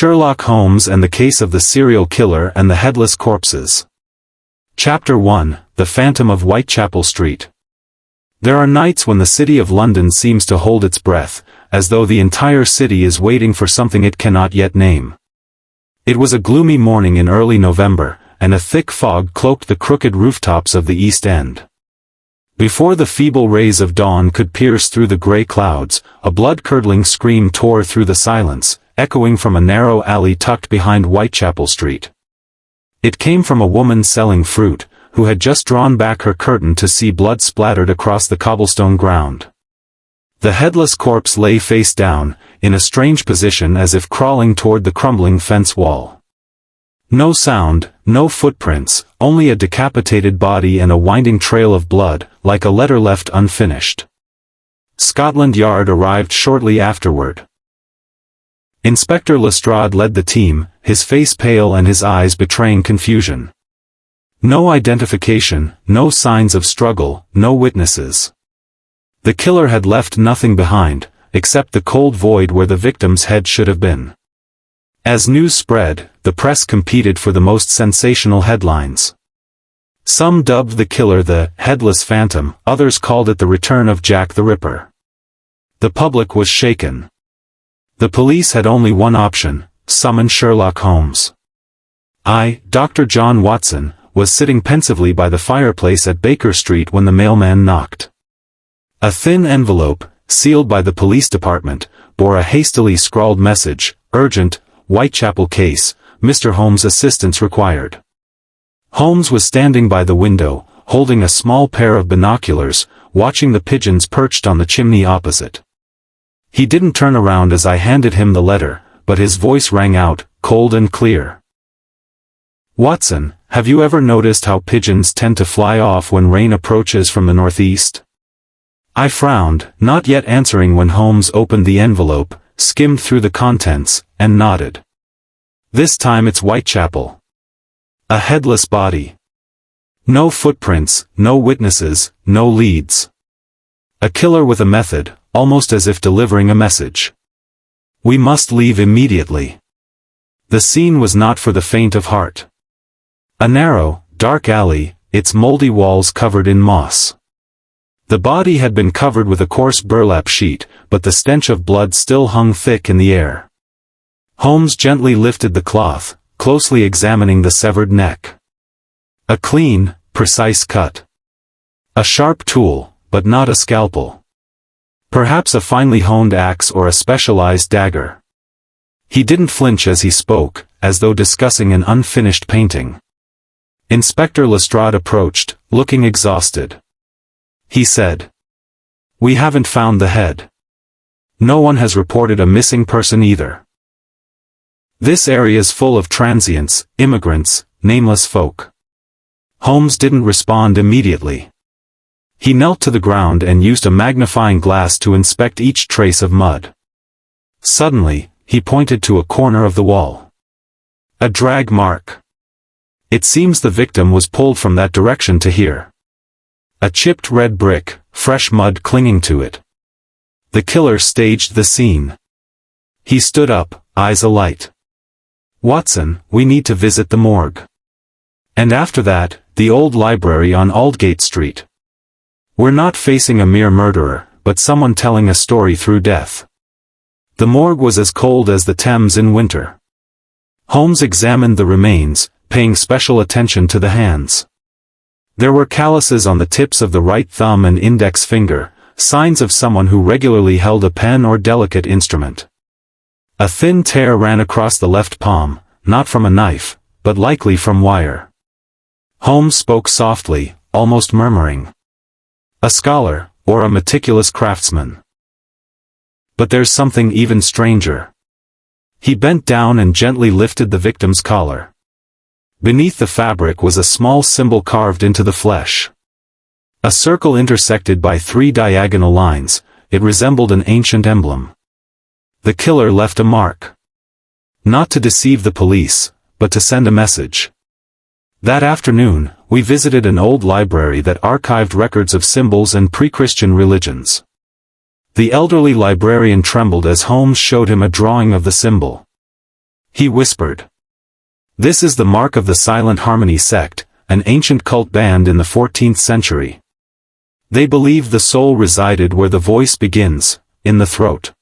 Sherlock Holmes and the Case of the Serial Killer and the Headless Corpses. Chapter 1, The Phantom of Whitechapel Street. There are nights when the city of London seems to hold its breath, as though the entire city is waiting for something it cannot yet name. It was a gloomy morning in early November, and a thick fog cloaked the crooked rooftops of the East End. Before the feeble rays of dawn could pierce through the grey clouds, a blood-curdling scream tore through the silence, echoing from a narrow alley tucked behind Whitechapel Street. It came from a woman selling fruit, who had just drawn back her curtain to see blood splattered across the cobblestone ground. The headless corpse lay face down, in a strange position as if crawling toward the crumbling fence wall. No sound, no footprints, only a decapitated body and a winding trail of blood, like a letter left unfinished. Scotland Yard arrived shortly afterward. Inspector Lestrade led the team, his face pale and his eyes betraying confusion. No identification, no signs of struggle, no witnesses. The killer had left nothing behind, except the cold void where the victim's head should have been. As news spread, the press competed for the most sensational headlines. Some dubbed the killer the Headless Phantom, others called it the return of Jack the Ripper. The public was shaken. The police had only one option: summon Sherlock Holmes. I, Dr. John Watson, was sitting pensively by the fireplace at Baker Street when the mailman knocked. A thin envelope, sealed by the police department, bore a hastily scrawled message: urgent, Whitechapel case, Mr. Holmes' assistance required. Holmes was standing by the window, holding a small pair of binoculars, watching the pigeons perched on the chimney opposite. He didn't turn around as I handed him the letter, but his voice rang out, cold and clear. Watson, have you ever noticed how pigeons tend to fly off when rain approaches from the northeast? I frowned, not yet answering when Holmes opened the envelope, skimmed through the contents, and nodded. This time it's Whitechapel. A headless body. No footprints, no witnesses, no leads. A killer with a method, almost as if delivering a message. We must leave immediately. The scene was not for the faint of heart. A narrow, dark alley, its moldy walls covered in moss. The body had been covered with a coarse burlap sheet, but the stench of blood still hung thick in the air. Holmes gently lifted the cloth, closely examining the severed neck. A clean, precise cut. A sharp tool, but not a scalpel. Perhaps a finely honed axe or a specialized dagger. He didn't flinch as he spoke, as though discussing an unfinished painting. Inspector Lestrade approached, looking exhausted. He said, "We haven't found the head. No one has reported a missing person either. This area's full of transients, immigrants, nameless folk." Holmes didn't respond immediately. He knelt to the ground and used a magnifying glass to inspect each trace of mud. Suddenly, he pointed to a corner of the wall. A drag mark. It seems the victim was pulled from that direction to here. A chipped red brick, fresh mud clinging to it. The killer staged the scene. He stood up, eyes alight. "Watson, we need to visit the morgue. And after that, the old library on Aldgate Street. We're not facing a mere murderer, but someone telling a story through death." The morgue was as cold as the Thames in winter. Holmes examined the remains, paying special attention to the hands. There were calluses on the tips of the right thumb and index finger, signs of someone who regularly held a pen or delicate instrument. A thin tear ran across the left palm, not from a knife, but likely from wire. Holmes spoke softly, almost murmuring. "A scholar, or a meticulous craftsman. But there's something even stranger." He bent down and gently lifted the victim's collar. Beneath the fabric was a small symbol carved into the flesh. A circle intersected by 3 diagonal lines, it resembled an ancient emblem. The killer left a mark. Not to deceive the police, but to send a message. That afternoon, we visited an old library that archived records of symbols and pre-Christian religions. The elderly librarian trembled as Holmes showed him a drawing of the symbol. He whispered. "This is the mark of the Silent Harmony sect, an ancient cult band in the 14th century. They believed the soul resided where the voice begins, in the throat.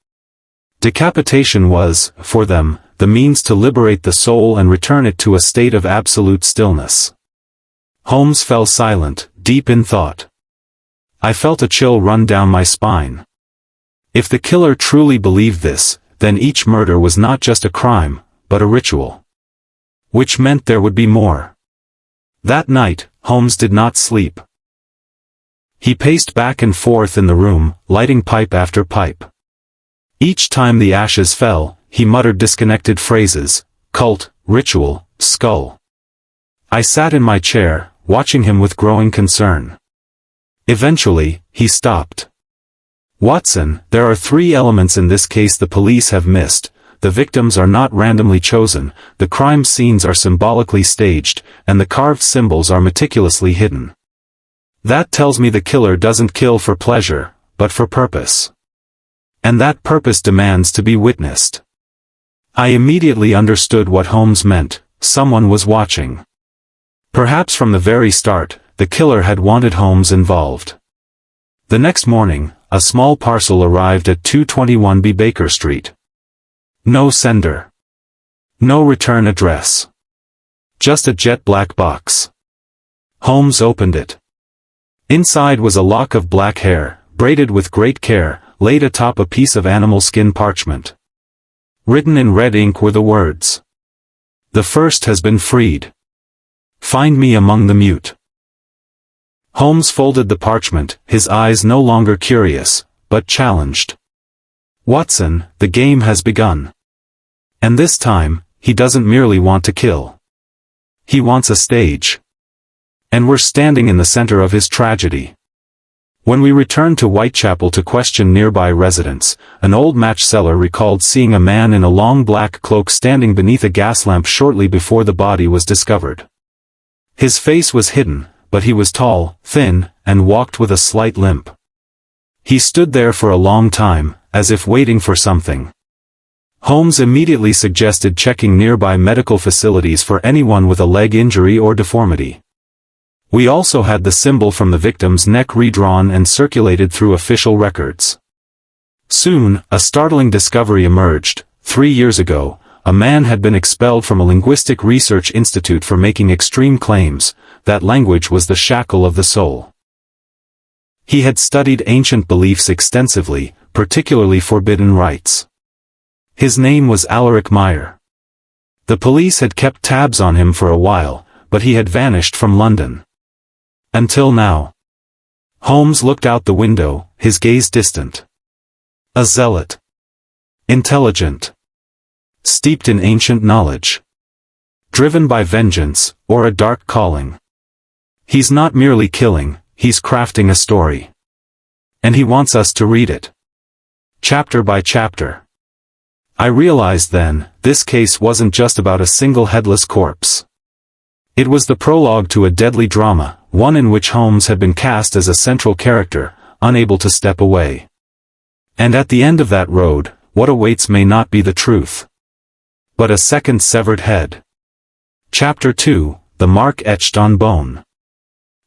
Decapitation was, for them, the means to liberate the soul and return it to a state of absolute stillness." Holmes fell silent, deep in thought. I felt a chill run down my spine. If the killer truly believed this, then each murder was not just a crime, but a ritual. Which meant there would be more. That night, Holmes did not sleep. He paced back and forth in the room, lighting pipe after pipe. Each time the ashes fell, he muttered disconnected phrases: cult, ritual, skull. I sat in my chair, watching him with growing concern. Eventually, he stopped. "Watson, there are 3 elements in this case the police have missed. The victims are not randomly chosen, the crime scenes are symbolically staged, and the carved symbols are meticulously hidden. That tells me the killer doesn't kill for pleasure, but for purpose. And that purpose demands to be witnessed." I immediately understood what Holmes meant: someone was watching. Perhaps from the very start, the killer had wanted Holmes involved. The next morning, a small parcel arrived at 221B Baker Street. No sender. No return address. Just a jet black box. Holmes opened it. Inside was a lock of black hair, braided with great care, laid atop a piece of animal skin parchment. Written in red ink were the words: "The first has been freed. Find me among the mute." Holmes folded the parchment, his eyes no longer curious, but challenged. "Watson, the game has begun. And this time, he doesn't merely want to kill. He wants a stage. And we're standing in the center of his tragedy." When we returned to Whitechapel to question nearby residents, an old match seller recalled seeing a man in a long black cloak standing beneath a gas lamp shortly before the body was discovered. His face was hidden, but he was tall, thin, and walked with a slight limp. He stood there for a long time, as if waiting for something. Holmes immediately suggested checking nearby medical facilities for anyone with a leg injury or deformity. We also had the symbol from the victim's neck redrawn and circulated through official records. Soon, a startling discovery emerged. 3 years ago, a man had been expelled from a linguistic research institute for making extreme claims that language was the shackle of the soul. He had studied ancient beliefs extensively, particularly forbidden rites. His name was Alaric Meyer. The police had kept tabs on him for a while, but he had vanished from London. Until now. Holmes looked out the window, his gaze distant. A zealot. Intelligent. Steeped in ancient knowledge. Driven by vengeance, or a dark calling. He's not merely killing, he's crafting a story. And he wants us to read it. Chapter by chapter. I realized then, this case wasn't just about a single headless corpse. It was the prologue to a deadly drama, one in which Holmes had been cast as a central character, unable to step away. And at the end of that road, what awaits may not be the truth, but a second severed head. Chapter 2, The Mark Etched on Bone.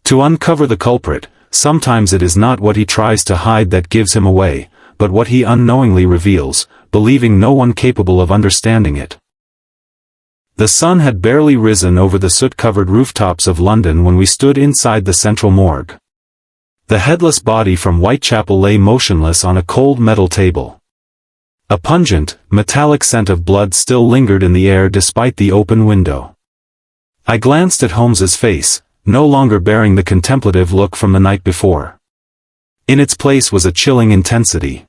To uncover the culprit, sometimes it is not what he tries to hide that gives him away, but what he unknowingly reveals, believing no one capable of understanding it. The sun had barely risen over the soot-covered rooftops of London when we stood inside the central morgue. The headless body from Whitechapel lay motionless on a cold metal table. A pungent, metallic scent of blood still lingered in the air despite the open window. I glanced at Holmes's face, no longer bearing the contemplative look from the night before. In its place was a chilling intensity.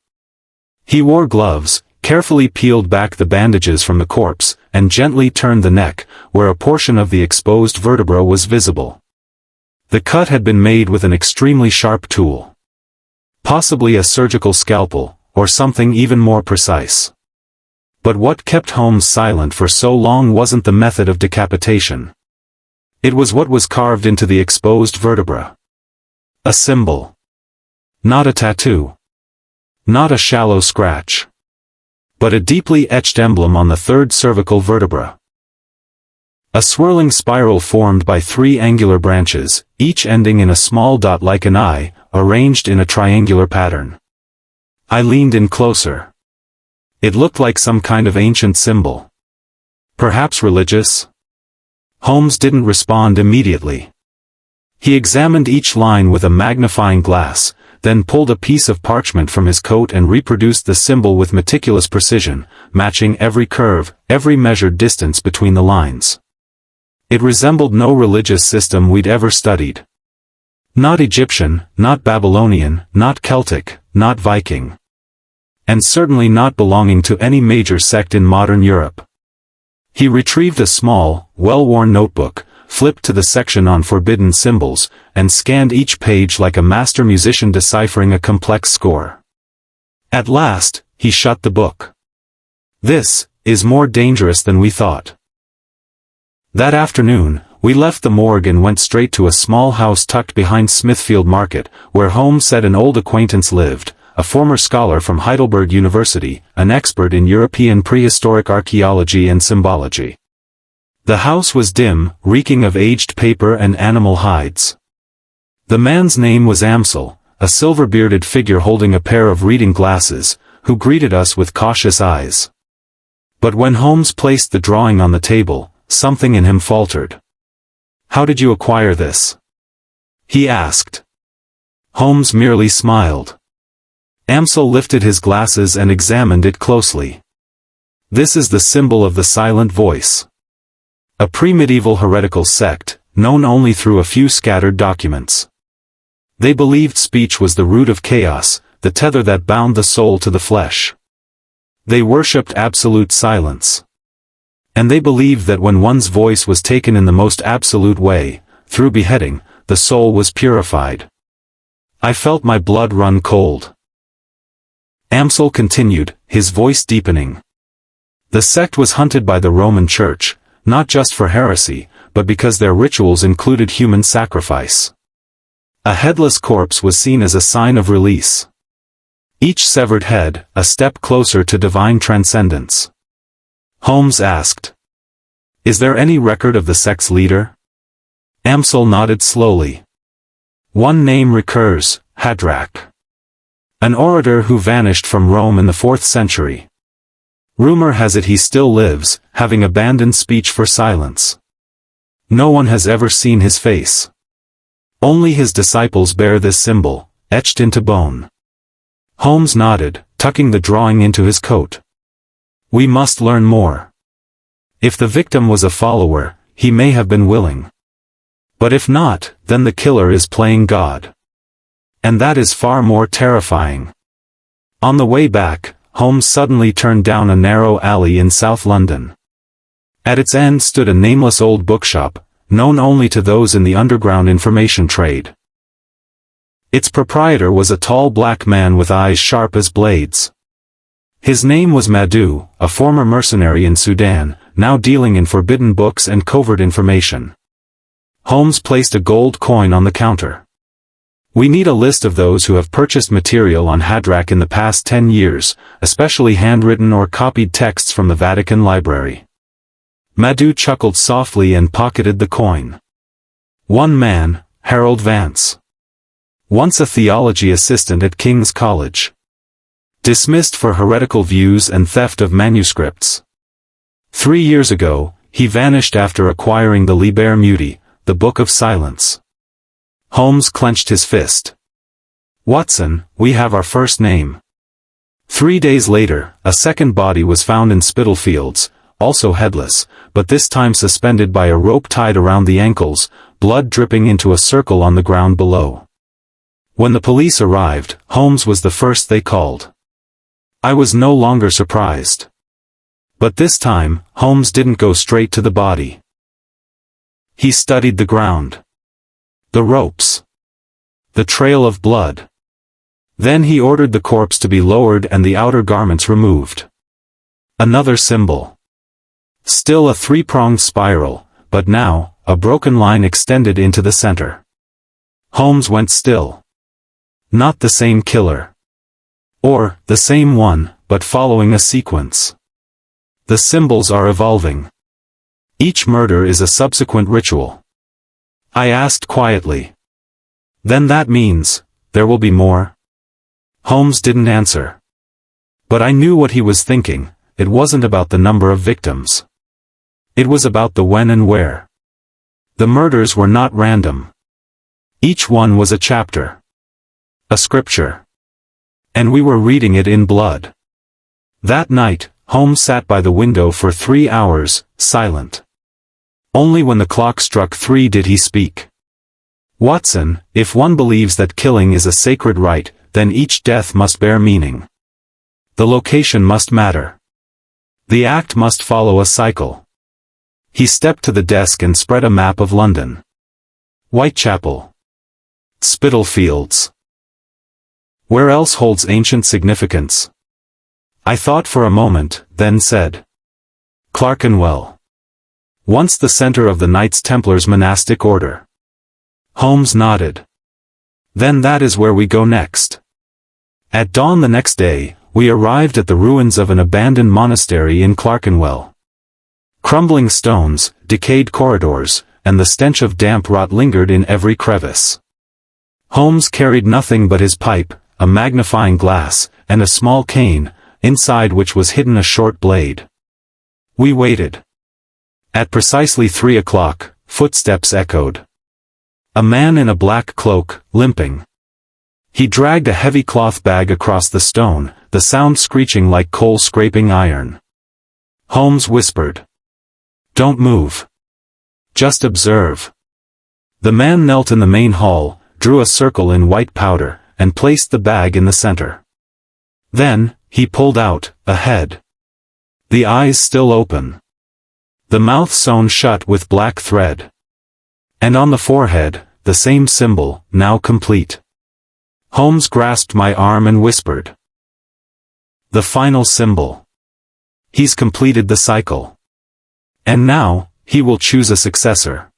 He wore gloves, carefully peeled back the bandages from the corpse, and gently turned the neck, where a portion of the exposed vertebra was visible. The cut had been made with an extremely sharp tool. Possibly a surgical scalpel, or something even more precise. But what kept Holmes silent for so long wasn't the method of decapitation. It was what was carved into the exposed vertebra. A symbol. Not a tattoo. Not a shallow scratch. but a deeply etched emblem on the third cervical vertebra. A swirling spiral formed by 3 angular branches, each ending in a small dot like an eye, arranged in a triangular pattern. I leaned in closer. It looked like some kind of ancient symbol. Perhaps religious? Holmes didn't respond immediately. He examined each line with a magnifying glass, then pulled a piece of parchment from his coat and reproduced the symbol with meticulous precision, matching every curve, every measured distance between the lines. It resembled no religious system we'd ever studied. Not Egyptian, not Babylonian, not Celtic, not Viking. And certainly not belonging to any major sect in modern Europe. He retrieved a small, well-worn notebook, flipped to the section on forbidden symbols, and scanned each page like a master musician deciphering a complex score. At last, he shut the book. This is more dangerous than we thought. That afternoon, we left the morgue and went straight to a small house tucked behind Smithfield Market, where Holmes said an old acquaintance lived, a former scholar from Heidelberg University, an expert in European prehistoric archaeology and symbology. The house was dim, reeking of aged paper and animal hides. The man's name was Amsel, a silver-bearded figure holding a pair of reading glasses, who greeted us with cautious eyes. But when Holmes placed the drawing on the table, something in him faltered. "How did you acquire this?" he asked. Holmes merely smiled. Amsel lifted his glasses and examined it closely. "This is the symbol of the silent voice. A pre-medieval heretical sect, known only through a few scattered documents. They believed speech was the root of chaos, the tether that bound the soul to the flesh. They worshipped absolute silence. And they believed that when one's voice was taken in the most absolute way, through beheading, the soul was purified." I felt my blood run cold. Amsel continued, his voice deepening. "The sect was hunted by the Roman Church, not just for heresy, but because their rituals included human sacrifice. A headless corpse was seen as a sign of release. Each severed head, a step closer to divine transcendence." Holmes asked, "Is there any record of the sect's leader?" Amsel nodded slowly. "One name recurs, Hadrach. An orator who vanished from Rome in the 4th century. Rumor has it he still lives, having abandoned speech for silence. No one has ever seen his face. Only his disciples bear this symbol, etched into bone." Holmes nodded, tucking the drawing into his coat. "We must learn more. If the victim was a follower, he may have been willing. But if not, then the killer is playing God. And that is far more terrifying." On the way back, Holmes suddenly turned down a narrow alley in South London. At its end stood a nameless old bookshop, known only to those in the underground information trade. Its proprietor was a tall black man with eyes sharp as blades. His name was Madhu, a former mercenary in Sudan, now dealing in forbidden books and covert information. Holmes placed a gold coin on the counter. "We need a list of those who have purchased material on Hadrach in the past 10 years, especially handwritten or copied texts from the Vatican Library." Madhu chuckled softly and pocketed the coin. "One man, Harold Vance. Once a theology assistant at King's College. Dismissed for heretical views and theft of manuscripts. 3 years ago, he vanished after acquiring the Liber Muti, the Book of Silence." Holmes clenched his fist. "Watson, we have our first name." 3 days later, a second body was found in Spitalfields, also headless, but this time suspended by a rope tied around the ankles, blood dripping into a circle on the ground below. When the police arrived, Holmes was the first they called. I was no longer surprised. But this time, Holmes didn't go straight to the body. He studied the ground. The ropes. The trail of blood. Then he ordered the corpse to be lowered and the outer garments removed. Another symbol. Still a 3-pronged spiral, but now, a broken line extended into the center. Holmes went still. Not the same killer. Or, the same one, but following a sequence. The symbols are evolving. Each murder is a subsequent ritual. I asked quietly. Then that means, there will be more? Holmes didn't answer. But I knew what he was thinking. It wasn't about the number of victims. It was about the when and where. The murders were not random. Each one was a chapter. A scripture. And we were reading it in blood. That night, Holmes sat by the window for 3 hours, silent. Only when the clock struck 3 did he speak. Watson, if one believes that killing is a sacred right, then each death must bear meaning. The location must matter. The act must follow a cycle. He stepped to the desk and spread a map of London. Whitechapel. Spitalfields. Where else holds ancient significance? I thought for a moment, then said. Clerkenwell. Once the center of the Knights Templars monastic order. Holmes nodded. Then that is where we go next. At dawn the next day, we arrived at the ruins of an abandoned monastery in Clerkenwell. Crumbling stones, decayed corridors, and the stench of damp rot lingered in every crevice. Holmes carried nothing but his pipe, a magnifying glass, and a small cane, inside which was hidden a short blade. We waited. At precisely 3 o'clock, footsteps echoed. A man in a black cloak, limping. He dragged a heavy cloth bag across the stone, the sound screeching like coal scraping iron. Holmes whispered. Don't move. Just observe. The man knelt in the main hall, drew a circle in white powder, and placed the bag in the center. Then, he pulled out a head. The eyes still open. The mouth sewn shut with black thread. And on the forehead, the same symbol, now complete. Holmes grasped my arm and whispered. The final symbol. He's completed the cycle. And now, he will choose a successor.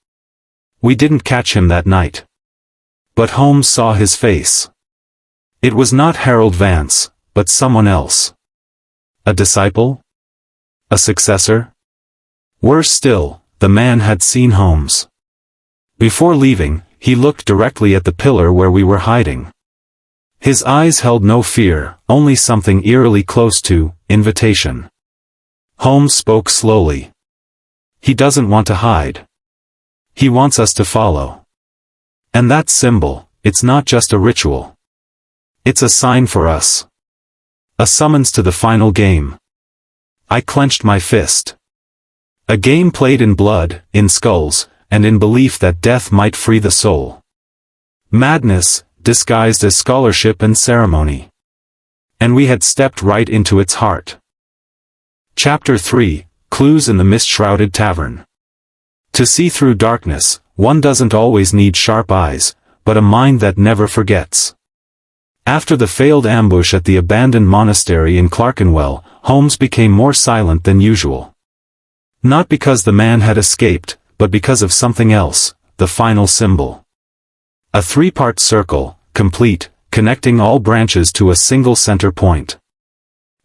We didn't catch him that night. But Holmes saw his face. It was not Harold Vance, but someone else. A disciple? A successor? Worse still, the man had seen Holmes. Before leaving, he looked directly at the pillar where we were hiding. His eyes held no fear, only something eerily close to invitation. Holmes spoke slowly. He doesn't want to hide. He wants us to follow. And that symbol, it's not just a ritual. It's a sign for us. A summons to the final game. I clenched my fist. A game played in blood, in skulls, and in belief that death might free the soul. Madness, disguised as scholarship and ceremony. And we had stepped right into its heart. Chapter 3, Clues in the Mist-Shrouded Tavern. To see through darkness, one doesn't always need sharp eyes, but a mind that never forgets. After the failed ambush at the abandoned monastery in Clerkenwell, Holmes became more silent than usual. Not because the man had escaped, but because of something else, the final symbol. A 3-part circle, complete, connecting all branches to a single center point.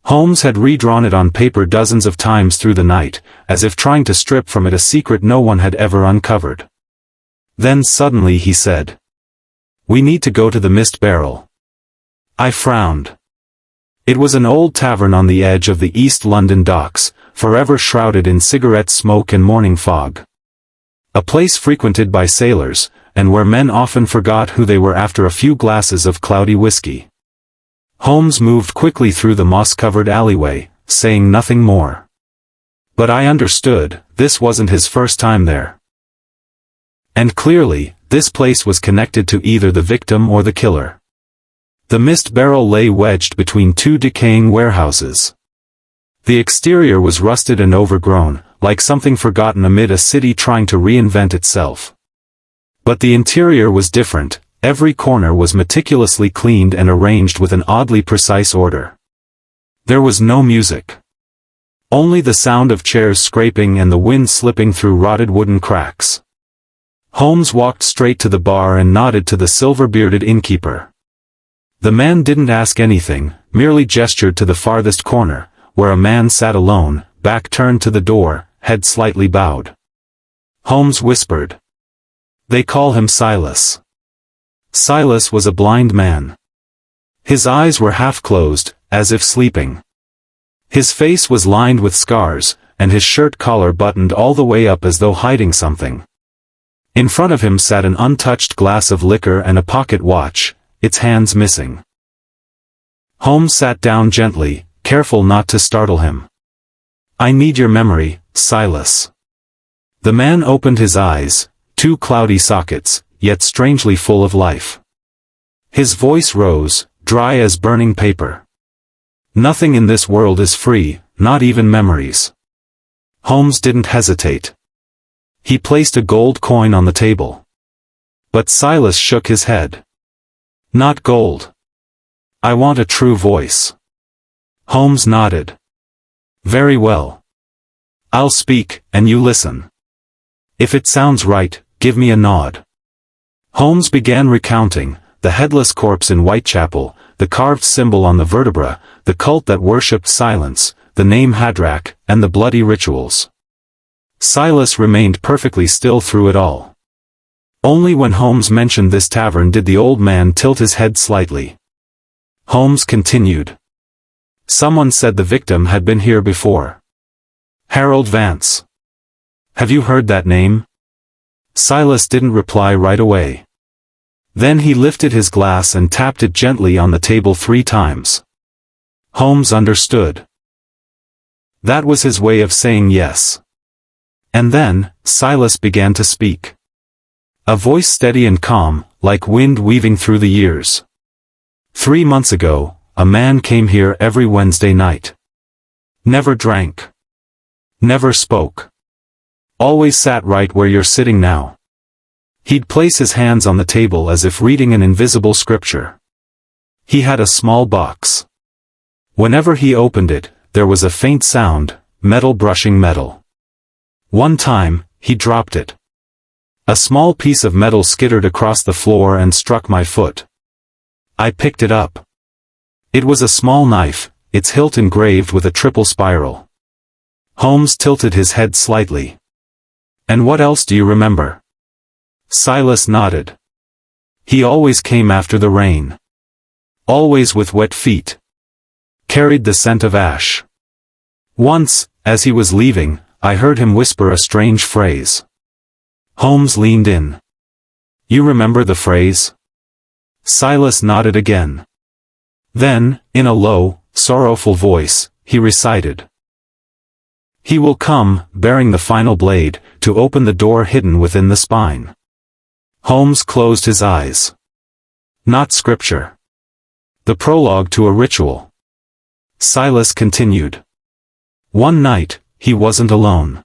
Holmes had redrawn it on paper dozens of times through the night, as if trying to strip from it a secret no one had ever uncovered. Then suddenly he said, "We need to go to the Mist Barrel." I frowned. It was an old tavern on the edge of the East London docks, forever shrouded in cigarette smoke and morning fog. A place frequented by sailors, and where men often forgot who they were after a few glasses of cloudy whiskey. Holmes moved quickly through the moss-covered alleyway, saying nothing more. But I understood, this wasn't his first time there. And clearly, this place was connected to either the victim or the killer. The Mist Barrel lay wedged between 2 decaying warehouses. The exterior was rusted and overgrown, like something forgotten amid a city trying to reinvent itself. But the interior was different. Every corner was meticulously cleaned and arranged with an oddly precise order. There was no music. Only the sound of chairs scraping and the wind slipping through rotted wooden cracks. Holmes walked straight to the bar and nodded to the silver-bearded innkeeper. The man didn't ask anything, merely gestured to the farthest corner, where a man sat alone, back turned to the door, head slightly bowed. Holmes whispered. "They call him Silas." Silas was a blind man. His eyes were half closed, as if sleeping. His face was lined with scars, and his shirt collar buttoned all the way up as though hiding something. In front of him sat an untouched glass of liquor and a pocket watch, its hands missing. Holmes sat down gently, careful not to startle him. "I need your memory, Silas." The man opened his eyes, two cloudy sockets, yet strangely full of life. His voice rose, dry as burning paper. "Nothing in this world is free, not even memories." Holmes didn't hesitate. He placed a gold coin on the table. But Silas shook his head. "Not gold. I want a true voice." Holmes nodded. "Very well. I'll speak, and you listen. If it sounds right, give me a nod." Holmes began recounting: the headless corpse in Whitechapel, the carved symbol on the vertebra, the cult that worshipped silence, the name Hadrach, and the bloody rituals. Silas remained perfectly still through it all. Only when Holmes mentioned this tavern did the old man tilt his head slightly. Holmes continued. "Someone said the victim had been here before. Harold Vance. Have you heard that name?" Silas didn't reply right away. Then he lifted his glass and tapped it gently on the table 3 times. Holmes understood. That was his way of saying yes. And then, Silas began to speak. A voice steady and calm, like wind weaving through the years. 3 months ago, a man came here every Wednesday night. Never drank. Never spoke. Always sat right where you're sitting now. He'd place his hands on the table as if reading an invisible scripture. He had a small box. Whenever he opened it, there was a faint sound, metal brushing metal. One time, he dropped it. A small piece of metal skittered across the floor and struck my foot. I picked it up. It was a small knife, its hilt engraved with a triple spiral. Holmes tilted his head slightly. "And what else do you remember?" Silas nodded. "He always came after the rain. Always with wet feet. Carried the scent of ash. Once, as he was leaving, I heard him whisper a strange phrase." Holmes leaned in. "You remember the phrase?" Silas nodded again. Then, in a low, sorrowful voice, he recited. "He will come, bearing the final blade, to open the door hidden within the spine." Holmes closed his eyes. Not scripture. The prologue to a ritual. Silas continued. "One night, he wasn't alone.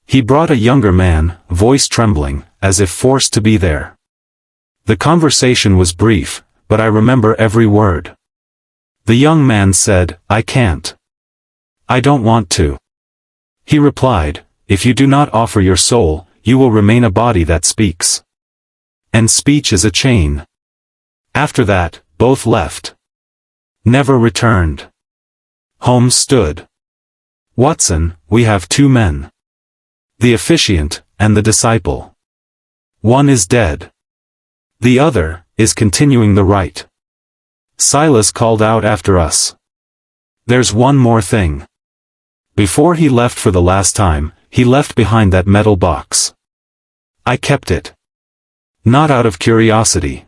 He brought a younger man, voice trembling, as if forced to be there. The conversation was brief, but I remember every word. The young man said, 'I can't. I don't want to.' He replied, 'If you do not offer your soul, you will remain a body that speaks. And speech is a chain.' After that, both left. Never returned." Holmes stood. "Watson, we have 2 men. The officiant, and the disciple. One is dead. The other, is continuing the rite. Silas called out after us. There's one more thing. Before he left for the last time, he left behind that metal box. I kept it. Not out of curiosity.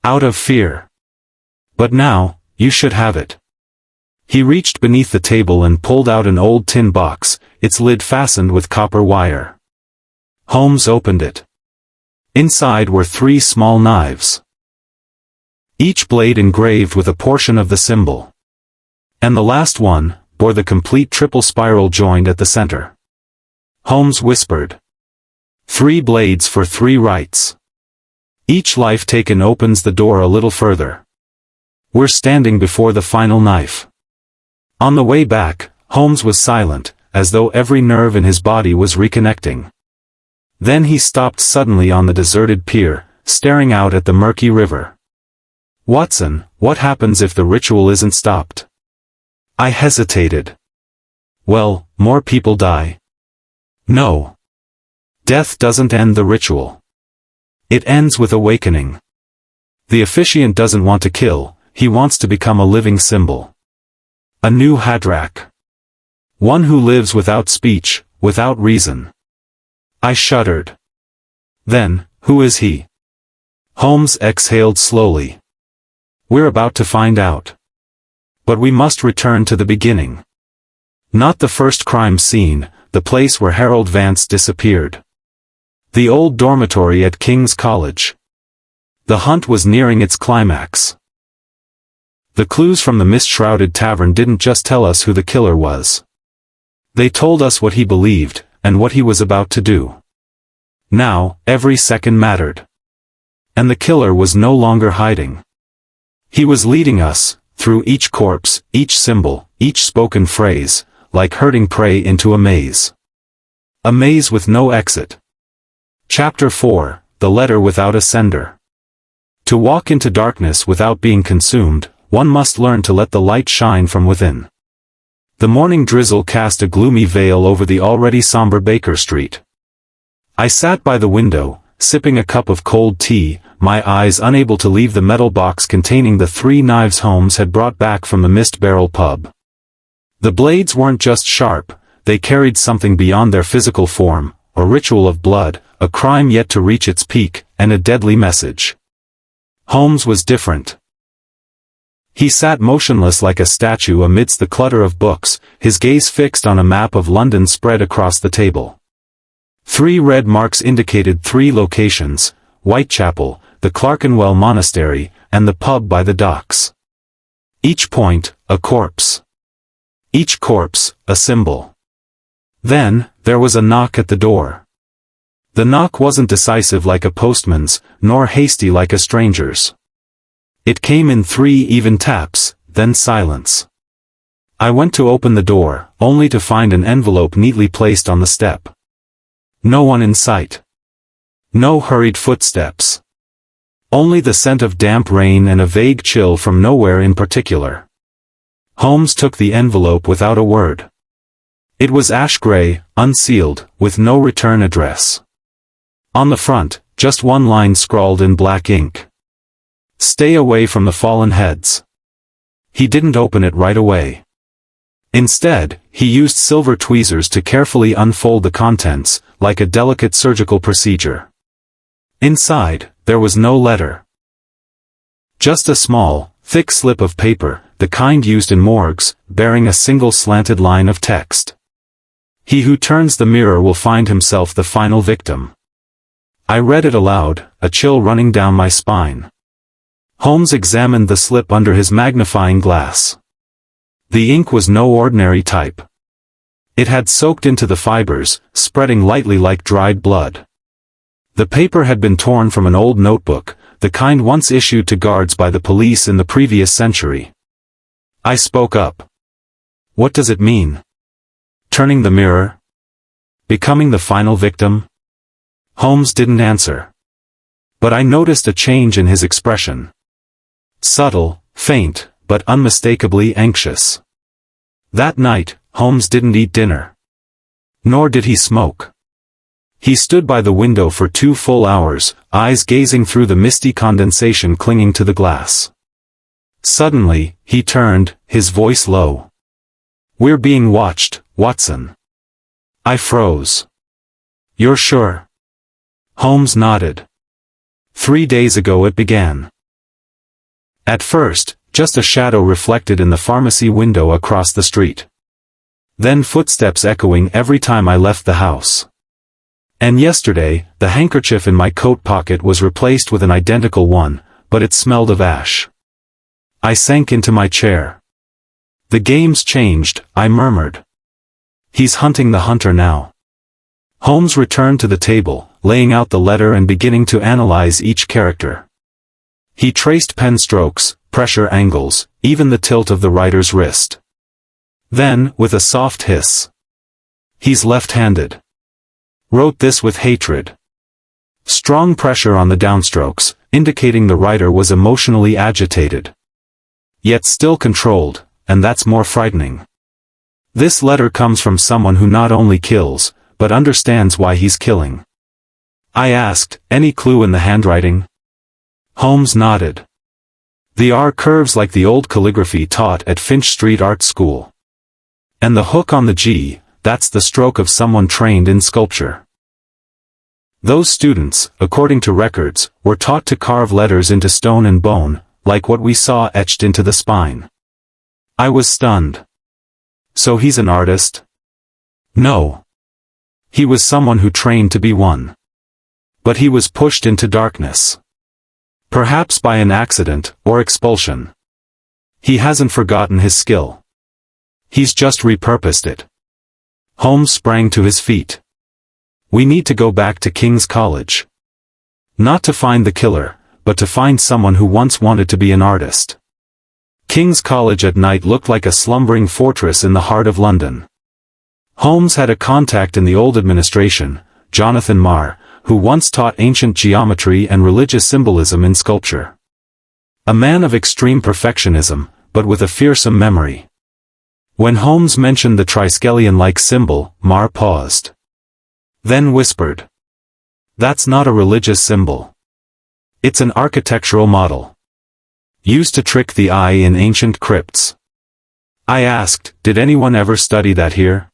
Out of fear. But now, you should have it." He reached beneath the table and pulled out an old tin box, its lid fastened with copper wire. Holmes opened it. Inside were 3 small knives. Each blade engraved with a portion of the symbol. And the last one bore the complete triple spiral joined at the center. Holmes whispered. 3 blades for 3 rites. Each life taken opens the door a little further. We're standing before the final knife. On the way back, Holmes was silent, as though every nerve in his body was reconnecting. Then he stopped suddenly on the deserted pier, staring out at the murky river. "Watson, what happens if the ritual isn't stopped?" I hesitated. "Well, more people die." "No. Death doesn't end the ritual. It ends with awakening. The officiant doesn't want to kill, he wants to become a living symbol. A new Hadrak. One who lives without speech, without reason." I shuddered. "Then, who is he?" Holmes exhaled slowly. "We're about to find out. But we must return to the beginning. Not the first crime scene, the place where Harold Vance disappeared. The old dormitory at King's College. The hunt was nearing its climax. The clues from the mist-shrouded tavern didn't just tell us who the killer was. They told us what he believed, and what he was about to do. Now, every second mattered. And the killer was no longer hiding. He was leading us, through each corpse, each symbol, each spoken phrase, like herding prey into a maze. A maze with no exit. Chapter 4, The Letter Without a Sender. To walk into darkness without being consumed, one must learn to let the light shine from within. The morning drizzle cast a gloomy veil over the already somber Baker Street. I sat by the window, sipping a cup of cold tea, my eyes unable to leave the metal box containing the 3 knives Holmes had brought back from the Mist Barrel pub. The blades weren't just sharp, they carried something beyond their physical form, a ritual of blood, a crime yet to reach its peak, and a deadly message. Holmes was different. He sat motionless like a statue amidst the clutter of books, his gaze fixed on a map of London spread across the table. 3 red marks indicated 3 locations: Whitechapel, the Clerkenwell Monastery, and the pub by the docks. Each point, a corpse. Each corpse, a symbol. Then, there was a knock at the door. The knock wasn't decisive like a postman's, nor hasty like a stranger's. It came in 3 even taps, then silence. I went to open the door, only to find an envelope neatly placed on the step. No one in sight. No hurried footsteps. Only the scent of damp rain and a vague chill from nowhere in particular. Holmes took the envelope without a word. It was ash-gray, unsealed, with no return address. On the front, just one line scrawled in black ink. "Stay away from the fallen heads." He didn't open it right away. Instead, he used silver tweezers to carefully unfold the contents, like a delicate surgical procedure. Inside, there was no letter. Just a small, thick slip of paper, the kind used in morgues, bearing a single slanted line of text. "He who turns the mirror will find himself the final victim." I read it aloud, a chill running down my spine. Holmes examined the slip under his magnifying glass. The ink was no ordinary type. It had soaked into the fibers, spreading lightly like dried blood. The paper had been torn from an old notebook, the kind once issued to guards by the police in the previous century. I spoke up. "What does it mean? Turning the mirror? Becoming the final victim?" Holmes didn't answer. But I noticed a change in his expression. Subtle, faint, but unmistakably anxious. That night, Holmes didn't eat dinner. Nor did he smoke. He stood by the window for 2 full hours, eyes gazing through the misty condensation clinging to the glass. Suddenly, he turned, his voice low. "We're being watched, Watson." I froze. "You're sure?" Holmes nodded. 3 days ago it began. At first, just a shadow reflected in the pharmacy window across the street. Then footsteps echoing every time I left the house. And yesterday, the handkerchief in my coat pocket was replaced with an identical one, but it smelled of ash. I sank into my chair. "The game's changed," I murmured. "He's hunting the hunter now." Holmes returned to the table, laying out the letter and beginning to analyze each character. He traced pen strokes, pressure angles, even the tilt of the writer's wrist. Then, with a soft hiss. "He's left-handed. Wrote this with hatred." Strong pressure on the downstrokes, indicating the writer was emotionally agitated. Yet still controlled, and that's more frightening. This letter comes from someone who not only kills, but understands why he's killing. I asked, any clue in the handwriting? Holmes nodded. The R curves like the old calligraphy taught at Finch Street Art School. And the hook on the G, that's the stroke of someone trained in sculpture. Those students, according to records, were taught to carve letters into stone and bone, like what we saw etched into the spine. I was stunned. So he's an artist? No. He was someone who trained to be one. But he was pushed into darkness. Perhaps by an accident, or expulsion. He hasn't forgotten his skill. He's just repurposed it. Holmes sprang to his feet. We need to go back to King's College. Not to find the killer, but to find someone who once wanted to be an artist. King's College at night looked like a slumbering fortress in the heart of London. Holmes had a contact in the old administration, Jonathan Marr, who once taught ancient geometry and religious symbolism in sculpture. A man of extreme perfectionism, but with a fearsome memory. When Holmes mentioned the triskelion-like symbol, Marr paused. Then whispered. That's not a religious symbol. It's an architectural model. Used to trick the eye in ancient crypts. I asked, did anyone ever study that here?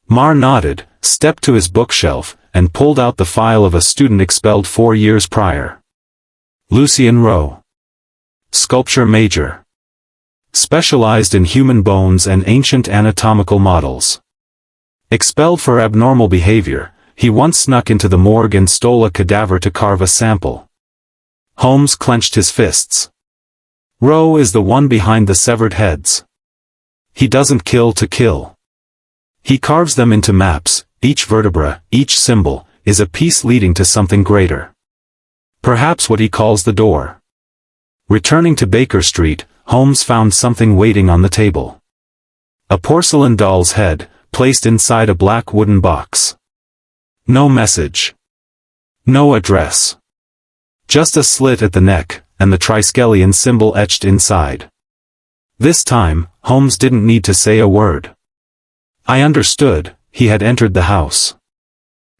Marr nodded, stepped to his bookshelf, and pulled out the file of a student expelled 4 years prior. Lucien Rowe. Sculpture major. Specialized in human bones and ancient anatomical models. Expelled for abnormal behavior, he once snuck into the morgue and stole a cadaver to carve a sample. Holmes clenched his fists. Rowe is the one behind the severed heads. He doesn't kill to kill. He carves them into maps. Each vertebra, each symbol, is a piece leading to something greater. Perhaps what he calls the door. Returning to Baker Street, Holmes found something waiting on the table. A porcelain doll's head, placed inside a black wooden box. No message. No address. Just a slit at the neck, and the triskelion symbol etched inside. This time, Holmes didn't need to say a word. I understood. He had entered the house.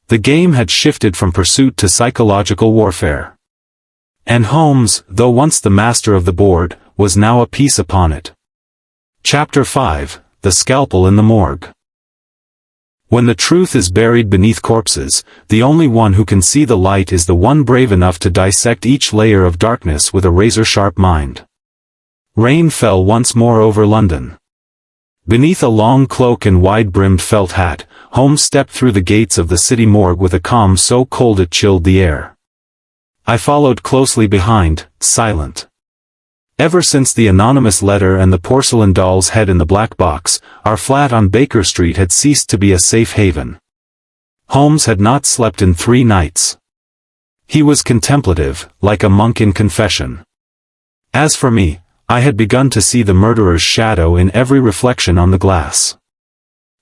The game had shifted from pursuit to psychological warfare. And Holmes, though once the master of the board, was now a piece upon it. Chapter 5, The Scalpel in the Morgue. When the truth is buried beneath corpses, the only one who can see the light is the one brave enough to dissect each layer of darkness with a razor-sharp mind. Rain fell once more over London. Beneath a long cloak and wide-brimmed felt hat, Holmes stepped through the gates of the city morgue with a calm so cold it chilled the air. I followed closely behind, silent. Ever since the anonymous letter and the porcelain doll's head in the black box, our flat on Baker Street had ceased to be a safe haven. Holmes had not slept in 3 nights. He was contemplative, like a monk in confession. As for me, I had begun to see the murderer's shadow in every reflection on the glass.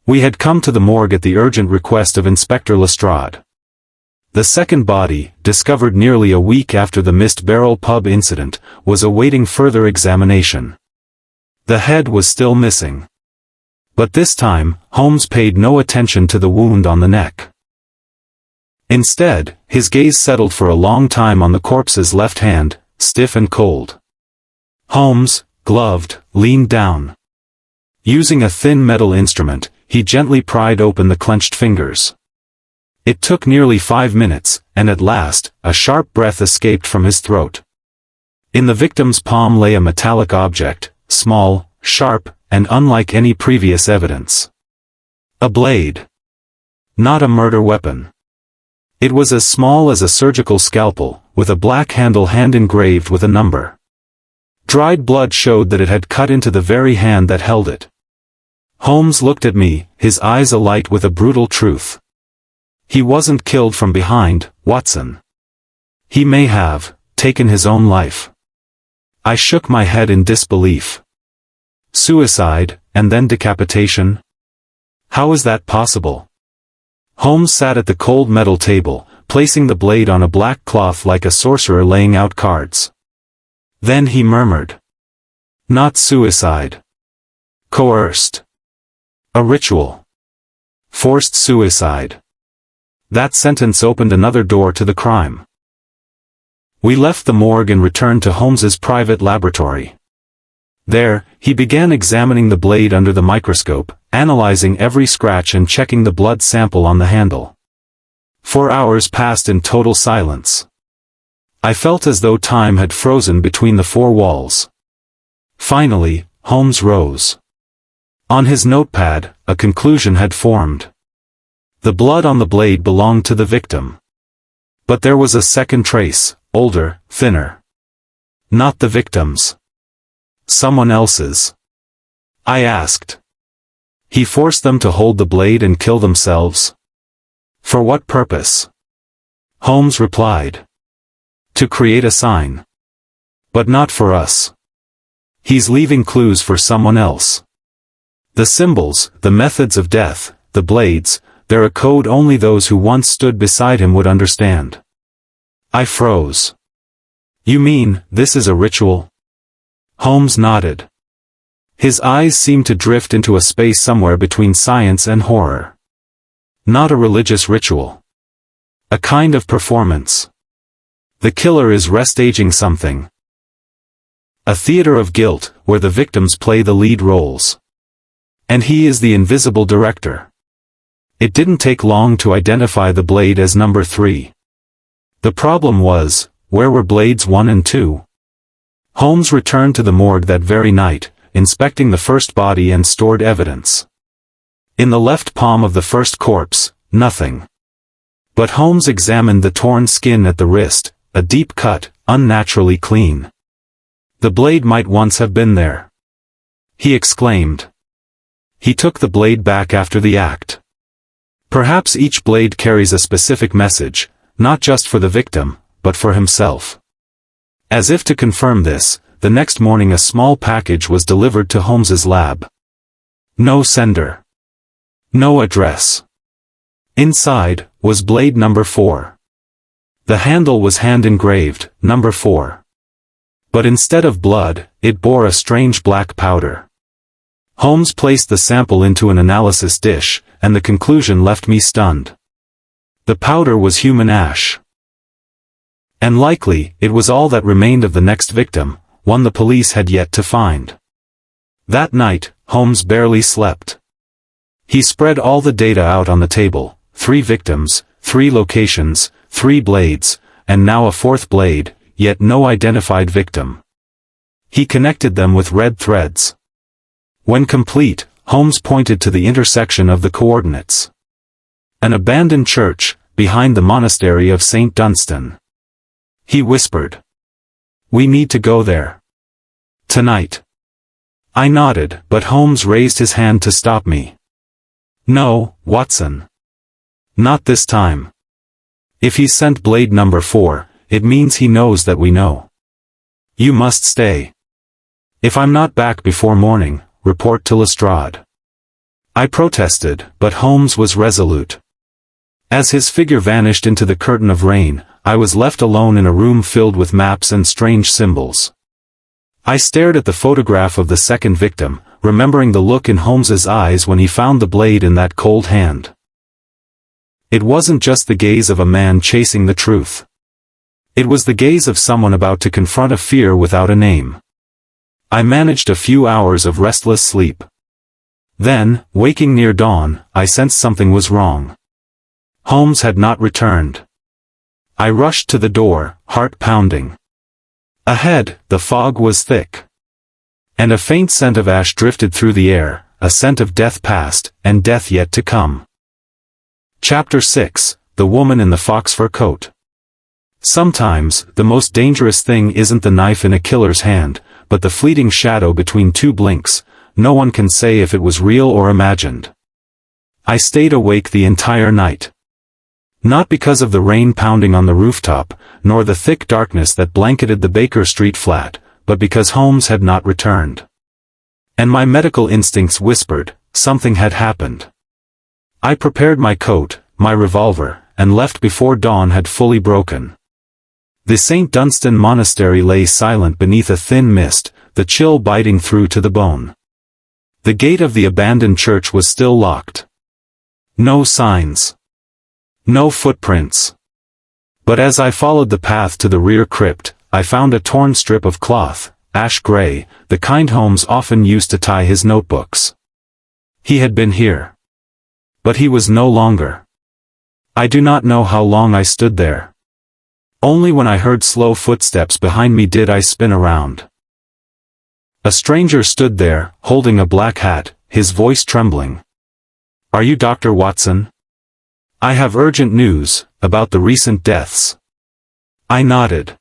We had come to the morgue at the urgent request of Inspector Lestrade. The second body, discovered nearly a week after the Mist Barrel pub incident, was awaiting further examination. The head was still missing. But this time, Holmes paid no attention to the wound on the neck. Instead, his gaze settled for a long time on the corpse's left hand, stiff and cold. Holmes, gloved, leaned down. Using a thin metal instrument, he gently pried open the clenched fingers. It took nearly 5 minutes, and at last, a sharp breath escaped from his throat. In the victim's palm lay a metallic object, small, sharp, and unlike any previous evidence. A blade. Not a murder weapon. It was as small as a surgical scalpel, with a black handle hand engraved with a number. Dried blood showed that it had cut into the very hand that held it. Holmes looked at me, his eyes alight with a brutal truth. He wasn't killed from behind, Watson. He may have taken his own life. I shook my head in disbelief. Suicide, and then decapitation? How is that possible? Holmes sat at the cold metal table, placing the blade on a black cloth like a sorcerer laying out cards. Then he murmured. Not suicide. Coerced. A ritual. Forced suicide. That sentence opened another door to the crime. We left the morgue and returned to Holmes's private laboratory. There, he began examining the blade under the microscope, analyzing every scratch and checking the blood sample on the handle. 4 hours passed in total silence. I felt as though time had frozen between the four walls. Finally, Holmes rose. On his notepad, a conclusion had formed. The blood on the blade belonged to the victim. But there was a second trace, older, thinner. Not the victim's. Someone else's. I asked. He forced them to hold the blade and kill themselves? For what purpose? Holmes replied. To create a sign. But not for us. He's leaving clues for someone else. The symbols, the methods of death, the blades, they're a code only those who once stood beside him would understand. I froze. You mean, this is a ritual? Holmes nodded. His eyes seemed to drift into a space somewhere between science and horror. Not a religious ritual. A kind of performance. The killer is restaging something. A theater of guilt, where the victims play the lead roles. And he is the invisible director. It didn't take long to identify the blade as number 3. The problem was, where were blades 1 and 2? Holmes returned to the morgue that very night, inspecting the first body and stored evidence. In the left palm of the first corpse, nothing. But Holmes examined the torn skin at the wrist, a deep cut, unnaturally clean. The blade might once have been there. He exclaimed. He took the blade back after the act. Perhaps each blade carries a specific message, not just for the victim, but for himself. As if to confirm this, the next morning a small package was delivered to Holmes's lab. No sender. No address. Inside, was blade number 4. The handle was hand-engraved, number 4. But instead of blood, it bore a strange black powder. Holmes placed the sample into an analysis dish, and the conclusion left me stunned. The powder was human ash. And likely, it was all that remained of the next victim, one the police had yet to find. That night, Holmes barely slept. He spread all the data out on the table, 3 victims, 3 locations, 3 blades, and now a 4th blade, yet no identified victim. He connected them with red threads. When complete, Holmes pointed to the intersection of the coordinates. An abandoned church, behind the monastery of St. Dunstan. He whispered. We need to go there. Tonight. I nodded, but Holmes raised his hand to stop me. No, Watson. Not this time. If he sent blade number 4, it means he knows that we know. You must stay. If I'm not back before morning, report to Lestrade. I protested, but Holmes was resolute. As his figure vanished into the curtain of rain, I was left alone in a room filled with maps and strange symbols. I stared at the photograph of the second victim, remembering the look in Holmes's eyes when he found the blade in that cold hand. It wasn't just the gaze of a man chasing the truth. It was the gaze of someone about to confront a fear without a name. I managed a few hours of restless sleep. Then, waking near dawn, I sensed something was wrong. Holmes had not returned. I rushed to the door, heart pounding. Ahead, the fog was thick. And a faint scent of ash drifted through the air, a scent of death past, and death yet to come. Chapter 6, The Woman in the Fox-Fur Coat. Sometimes, the most dangerous thing isn't the knife in a killer's hand, but the fleeting shadow between 2 blinks. No one can say if it was real or imagined. I stayed awake the entire night. Not because of the rain pounding on the rooftop, nor the thick darkness that blanketed the Baker Street flat, but because Holmes had not returned. And my medical instincts whispered, something had happened. I prepared my coat, my revolver, and left before dawn had fully broken. The St. Dunstan monastery lay silent beneath a thin mist, the chill biting through to the bone. The gate of the abandoned church was still locked. No signs. No footprints. But as I followed the path to the rear crypt, I found a torn strip of cloth, ash gray, the kind Holmes often used to tie his notebooks. He had been here. But he was no longer. I do not know how long I stood there. Only when I heard slow footsteps behind me did I spin around. A stranger stood there, holding a black hat, his voice trembling. "Are you Dr. Watson? I have urgent news, about the recent deaths." I nodded.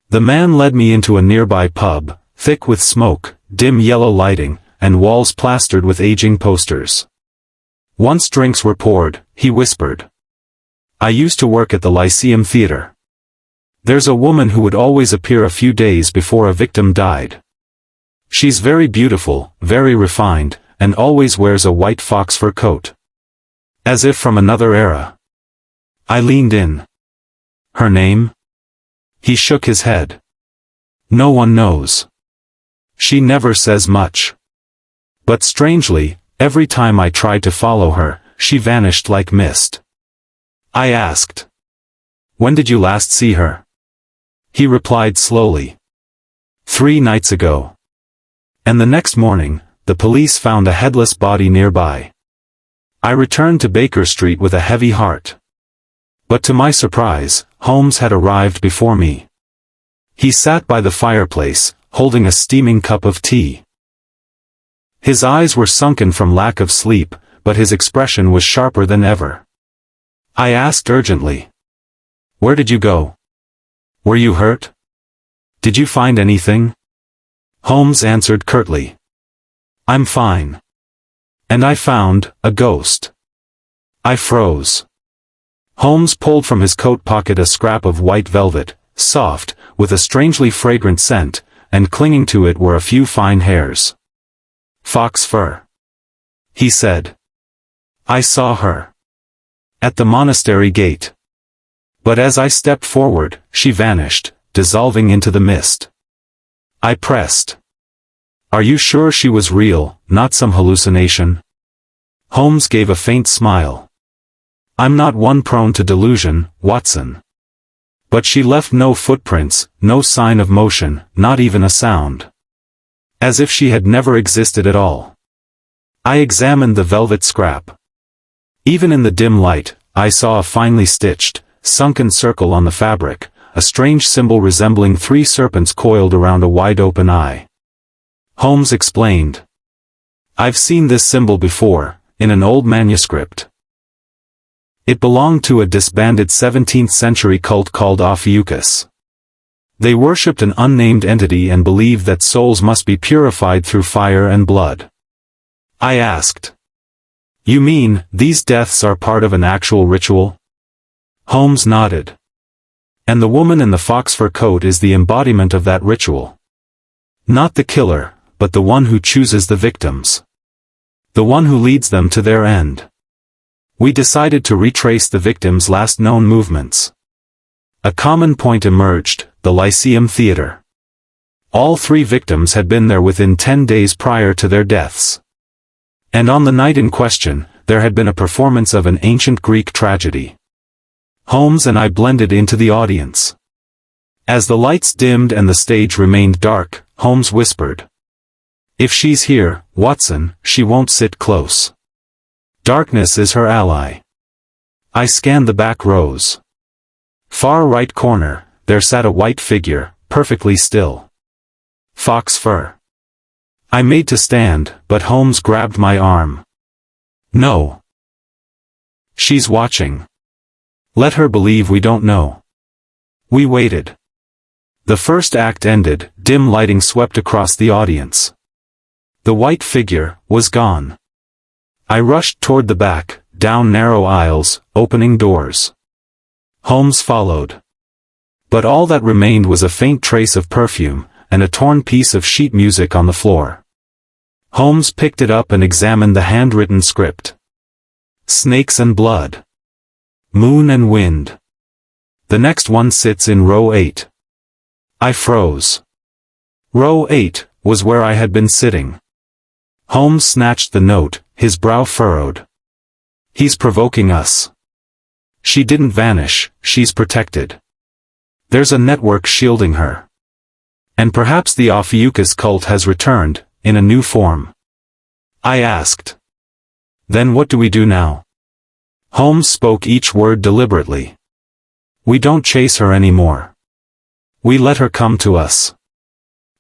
The man led me into a nearby pub, thick with smoke, dim yellow lighting, and walls plastered with aging posters. Once drinks were poured, he whispered. "I used to work at the Lyceum Theatre. There's a woman who would always appear a few days before a victim died. She's very beautiful, very refined, and always wears a white fox fur coat. As if from another era." I leaned in. "Her name?" He shook his head. "No one knows. She never says much. But strangely, every time I tried to follow her, she vanished like mist." I asked, "When did you last see her?" He replied slowly. 3 nights ago. And the next morning, the police found a headless body nearby. I returned to Baker Street with a heavy heart. But to my surprise, Holmes had arrived before me. He sat by the fireplace, holding a steaming cup of tea. His eyes were sunken from lack of sleep, but his expression was sharper than ever. I asked urgently, "Where did you go? Were you hurt? Did you find anything?" Holmes answered curtly, "I'm fine. And I found a ghost." I froze. Holmes pulled from his coat pocket a scrap of white velvet, soft, with a strangely fragrant scent, and clinging to it were a few fine hairs. "Fox fur," he said. "I saw her. At the monastery gate. But as I stepped forward, she vanished, dissolving into the mist." I pressed. "Are you sure she was real, not some hallucination?" Holmes gave a faint smile. "I'm not one prone to delusion, Watson. But she left no footprints, no sign of motion, not even a sound. As if she had never existed at all." I examined the velvet scrap. Even in the dim light, I saw a finely stitched, sunken circle on the fabric, a strange symbol resembling 3 serpents coiled around a wide-open eye. Holmes explained. "I've seen this symbol before, in an old manuscript. It belonged to a disbanded 17th-century cult called Ophiuchus. They worshipped an unnamed entity and believed that souls must be purified through fire and blood." I asked, "You mean, these deaths are part of an actual ritual?" Holmes nodded. "And the woman in the fox fur coat is the embodiment of that ritual. Not the killer, but the one who chooses the victims. The one who leads them to their end." We decided to retrace the victims' last known movements. A common point emerged, the Lyceum Theatre. All 3 victims had been there within 10 days prior to their deaths. And on the night in question, there had been a performance of an ancient Greek tragedy. Holmes and I blended into the audience. As the lights dimmed and the stage remained dark, Holmes whispered, "If she's here, Watson, she won't sit close. Darkness is her ally." I scanned the back rows. Far right corner, there sat a white figure, perfectly still. Fox fur. I made to stand, but Holmes grabbed my arm. "No. She's watching. Let her believe we don't know." We waited. The first act ended, dim lighting swept across the audience. The white figure was gone. I rushed toward the back, down narrow aisles, opening doors. Holmes followed. But all that remained was a faint trace of perfume, and a torn piece of sheet music on the floor. Holmes picked it up and examined the handwritten script. "Snakes and blood." Moon and wind. The next one sits in row 8. I froze. Row 8 was where I had been sitting. Holmes snatched the note, his brow furrowed. He's provoking us. She didn't vanish, she's protected. There's a network shielding her. And perhaps the Ophiuchus cult has returned, in a new form. I asked. Then what do we do now? Holmes spoke each word deliberately. We don't chase her anymore. We let her come to us.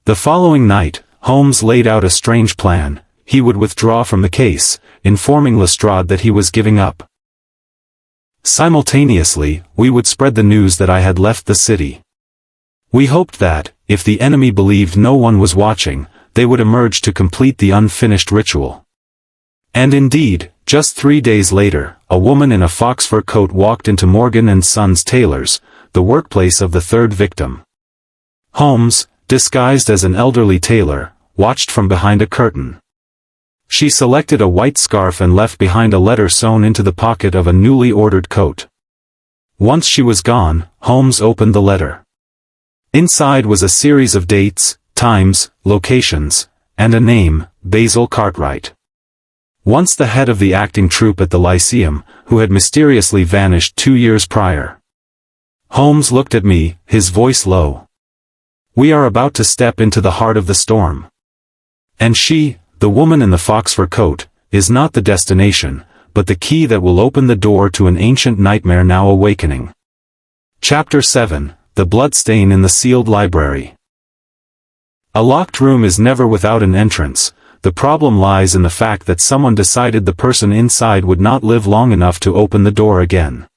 The following night, Holmes laid out a strange plan. He would withdraw from the case, informing Lestrade that he was giving up. Simultaneously, we would spread the news that I had left the city. We hoped that, if the enemy believed no one was watching, they would emerge to complete the unfinished ritual. And indeed, just 3 days later, a woman in a fox fur coat walked into Morgan & Sons Tailors, the workplace of the third victim. Holmes, disguised as an elderly tailor, watched from behind a curtain. She selected a white scarf and left behind a letter sewn into the pocket of a newly ordered coat. Once she was gone, Holmes opened the letter. Inside was a series of dates, times, locations, and a name, Basil Cartwright. Once the head of the acting troupe at the Lyceum, who had mysteriously vanished 2 years prior. Holmes looked at me, his voice low. We are about to step into the heart of the storm. And she, the woman in the fox fur coat, is not the destination, but the key that will open the door to an ancient nightmare now awakening. Chapter 7, The Bloodstain in the Sealed Library. A locked room is never without an entrance. The problem lies in the fact that someone decided the person inside would not live long enough to open the door again.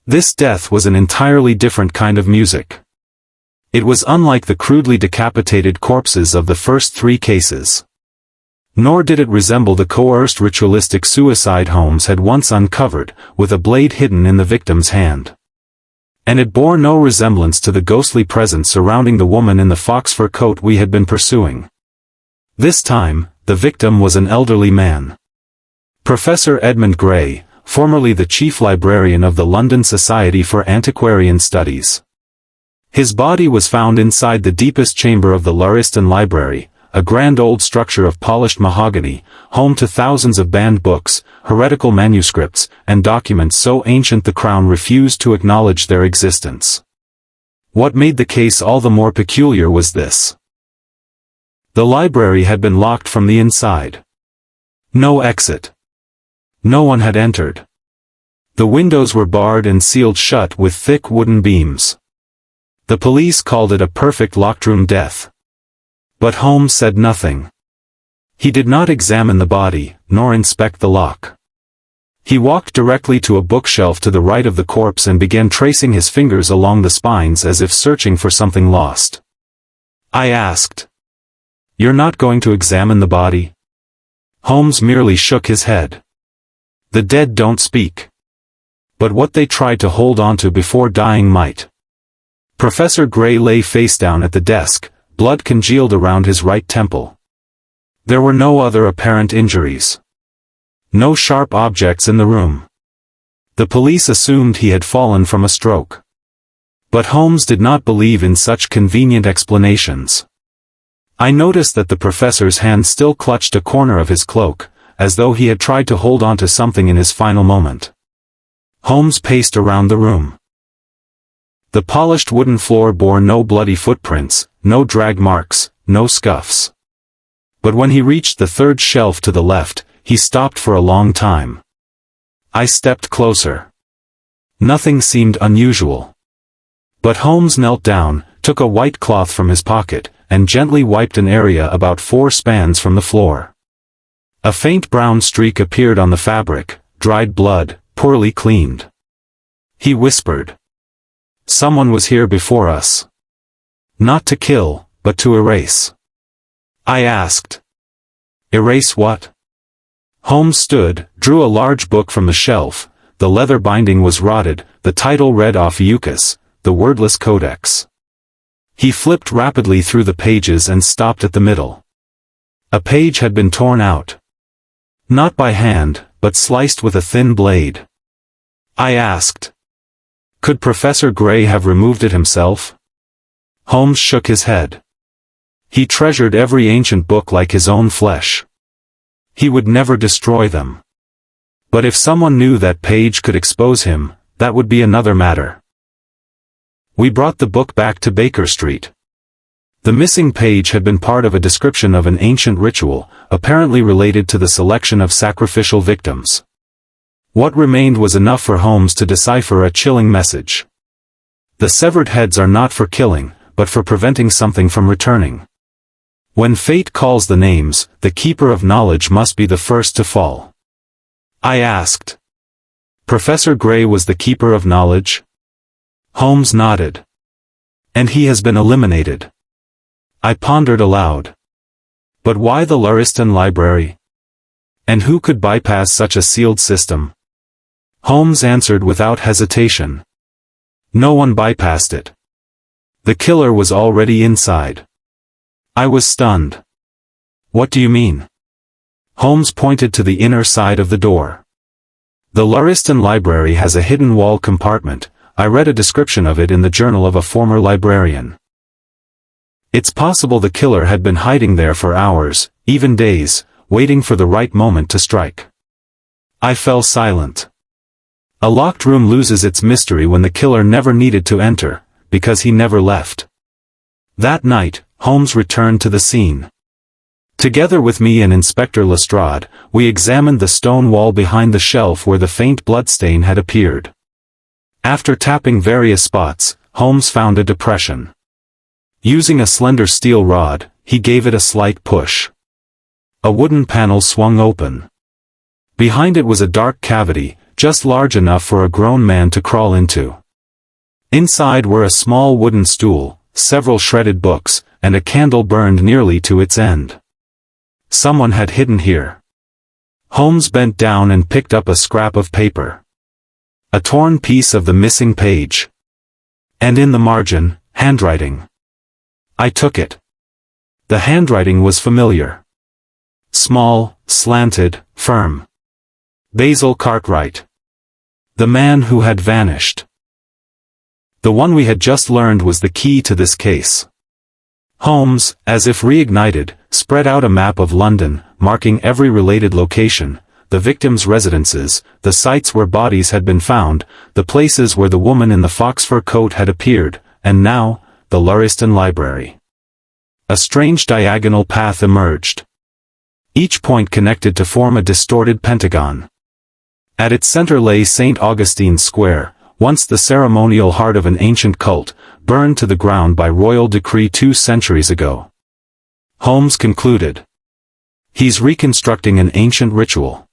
This death was an entirely different kind of music. It was unlike the crudely decapitated corpses of the first 3 cases. Nor did it resemble the coerced ritualistic suicide Holmes had once uncovered, with a blade hidden in the victim's hand. And it bore no resemblance to the ghostly presence surrounding the woman in the fox fur coat we had been pursuing. This time, the victim was an elderly man. Professor Edmund Gray, formerly the chief librarian of the London Society for Antiquarian Studies. His body was found inside the deepest chamber of the Lauriston Library, a grand old structure of polished mahogany, home to thousands of banned books, heretical manuscripts, and documents so ancient the Crown refused to acknowledge their existence. What made the case all the more peculiar was this. The library had been locked from the inside. No exit. No one had entered. The windows were barred and sealed shut with thick wooden beams. The police called it a perfect locked-room death. But Holmes said nothing. He did not examine the body, nor inspect the lock. He walked directly to a bookshelf to the right of the corpse and began tracing his fingers along the spines as if searching for something lost. I asked. You're not going to examine the body? Holmes merely shook his head. The dead don't speak. But what they tried to hold on to before dying might. Professor Gray lay face down at the desk, blood congealed around his right temple. There were no other apparent injuries. No sharp objects in the room. The police assumed he had fallen from a stroke. But Holmes did not believe in such convenient explanations. I noticed that the professor's hand still clutched a corner of his cloak, as though he had tried to hold on to something in his final moment. Holmes paced around the room. The polished wooden floor bore no bloody footprints, no drag marks, no scuffs. But when he reached the third shelf to the left, he stopped for a long time. I stepped closer. Nothing seemed unusual. But Holmes knelt down, took a white cloth from his pocket, and gently wiped an area about 4 spans from the floor. A faint brown streak appeared on the fabric, dried blood, poorly cleaned. He whispered. Someone was here before us. Not to kill, but to erase. I asked. Erase what? Holmes stood, drew a large book from the shelf. The leather binding was rotted, the title read Ophiuchus, the wordless codex. He flipped rapidly through the pages and stopped at the middle. A page had been torn out. Not by hand, but sliced with a thin blade. I asked. Could Professor Gray have removed it himself? Holmes shook his head. He treasured every ancient book like his own flesh. He would never destroy them. But if someone knew that page could expose him, that would be another matter. We brought the book back to Baker Street. The missing page had been part of a description of an ancient ritual, apparently related to the selection of sacrificial victims. What remained was enough for Holmes to decipher a chilling message. The severed heads are not for killing, but for preventing something from returning. When fate calls the names, the keeper of knowledge must be the first to fall. I asked. Professor Gray was the keeper of knowledge? Holmes nodded. And he has been eliminated. I pondered aloud. But why the Lauriston Library? And who could bypass such a sealed system? Holmes answered without hesitation. No one bypassed it. The killer was already inside. I was stunned. What do you mean? Holmes pointed to the inner side of the door. The Lauriston Library has a hidden wall compartment. I read a description of it in the journal of a former librarian. It's possible the killer had been hiding there for hours, even days, waiting for the right moment to strike. I fell silent. A locked room loses its mystery when the killer never needed to enter, because he never left. That night, Holmes returned to the scene. Together with me and Inspector Lestrade, we examined the stone wall behind the shelf where the faint bloodstain had appeared. After tapping various spots, Holmes found a depression. Using a slender steel rod, he gave it a slight push. A wooden panel swung open. Behind it was a dark cavity, just large enough for a grown man to crawl into. Inside were a small wooden stool, several shredded books, and a candle burned nearly to its end. Someone had hidden here. Holmes bent down and picked up a scrap of paper. A torn piece of the missing page. And in the margin, handwriting. I took it. The handwriting was familiar. Small, slanted, firm. Basil Cartwright. The man who had vanished. The one we had just learned was the key to this case. Holmes, as if reignited, spread out a map of London, marking every related location, the victims' residences, the sites where bodies had been found, the places where the woman in the fox fur coat had appeared, and now, the Lauriston Library. A strange diagonal path emerged. Each point connected to form a distorted pentagon. At its center lay St. Augustine's Square, once the ceremonial heart of an ancient cult, burned to the ground by royal decree 2 centuries ago. Holmes concluded. He's reconstructing an ancient ritual.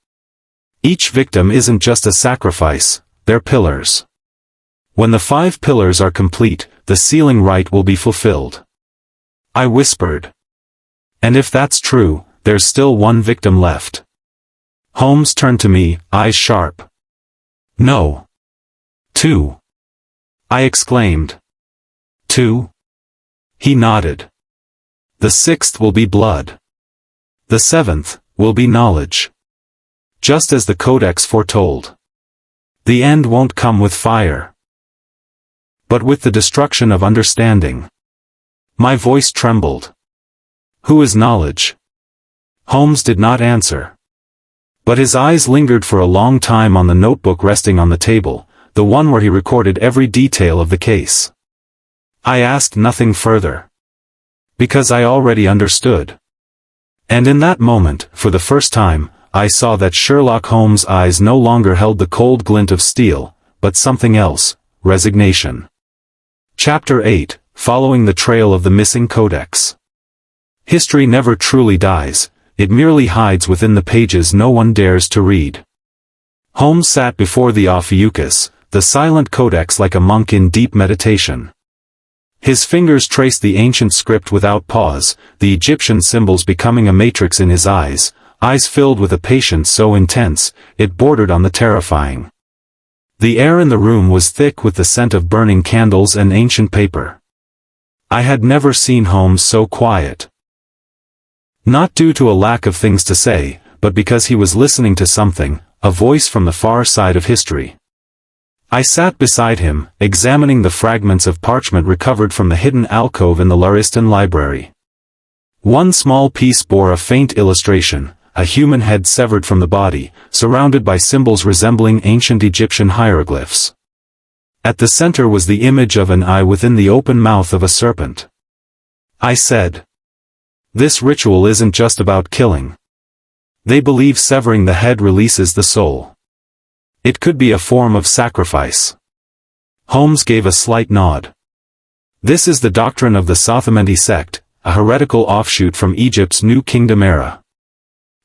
Each victim isn't just a sacrifice, they're pillars. When the 5 pillars are complete, the sealing rite will be fulfilled. I whispered. And if that's true, there's still one victim left. Holmes turned to me, eyes sharp. No. 2. I exclaimed. 2? He nodded. The 6th will be blood. The 7th will be knowledge. Just as the Codex foretold. The end won't come with fire, but with the destruction of understanding. My voice trembled. Who is knowledge? Holmes did not answer. But his eyes lingered for a long time on the notebook resting on the table, the one where he recorded every detail of the case. I asked nothing further. Because I already understood. And in that moment, for the first time, I saw that Sherlock Holmes' eyes no longer held the cold glint of steel, but something else, resignation. Chapter 8, Following the Trail of the Missing Codex. History never truly dies, it merely hides within the pages no one dares to read. Holmes sat before the Ophiuchus, the silent codex like a monk in deep meditation. His fingers traced the ancient script without pause, the Egyptian symbols becoming a matrix in his eyes filled with a patience so intense, it bordered on the terrifying. The air in the room was thick with the scent of burning candles and ancient paper. I had never seen Holmes so quiet. Not due to a lack of things to say, but because he was listening to something, a voice from the far side of history. I sat beside him, examining the fragments of parchment recovered from the hidden alcove in the Lariston library. One small piece bore a faint illustration, a human head severed from the body, surrounded by symbols resembling ancient Egyptian hieroglyphs. At the center was the image of an eye within the open mouth of a serpent. I said, "This ritual isn't just about killing. They believe severing the head releases the soul. It could be a form of sacrifice." Holmes gave a slight nod. "This is the doctrine of the Sothamenti sect, a heretical offshoot from Egypt's New Kingdom era.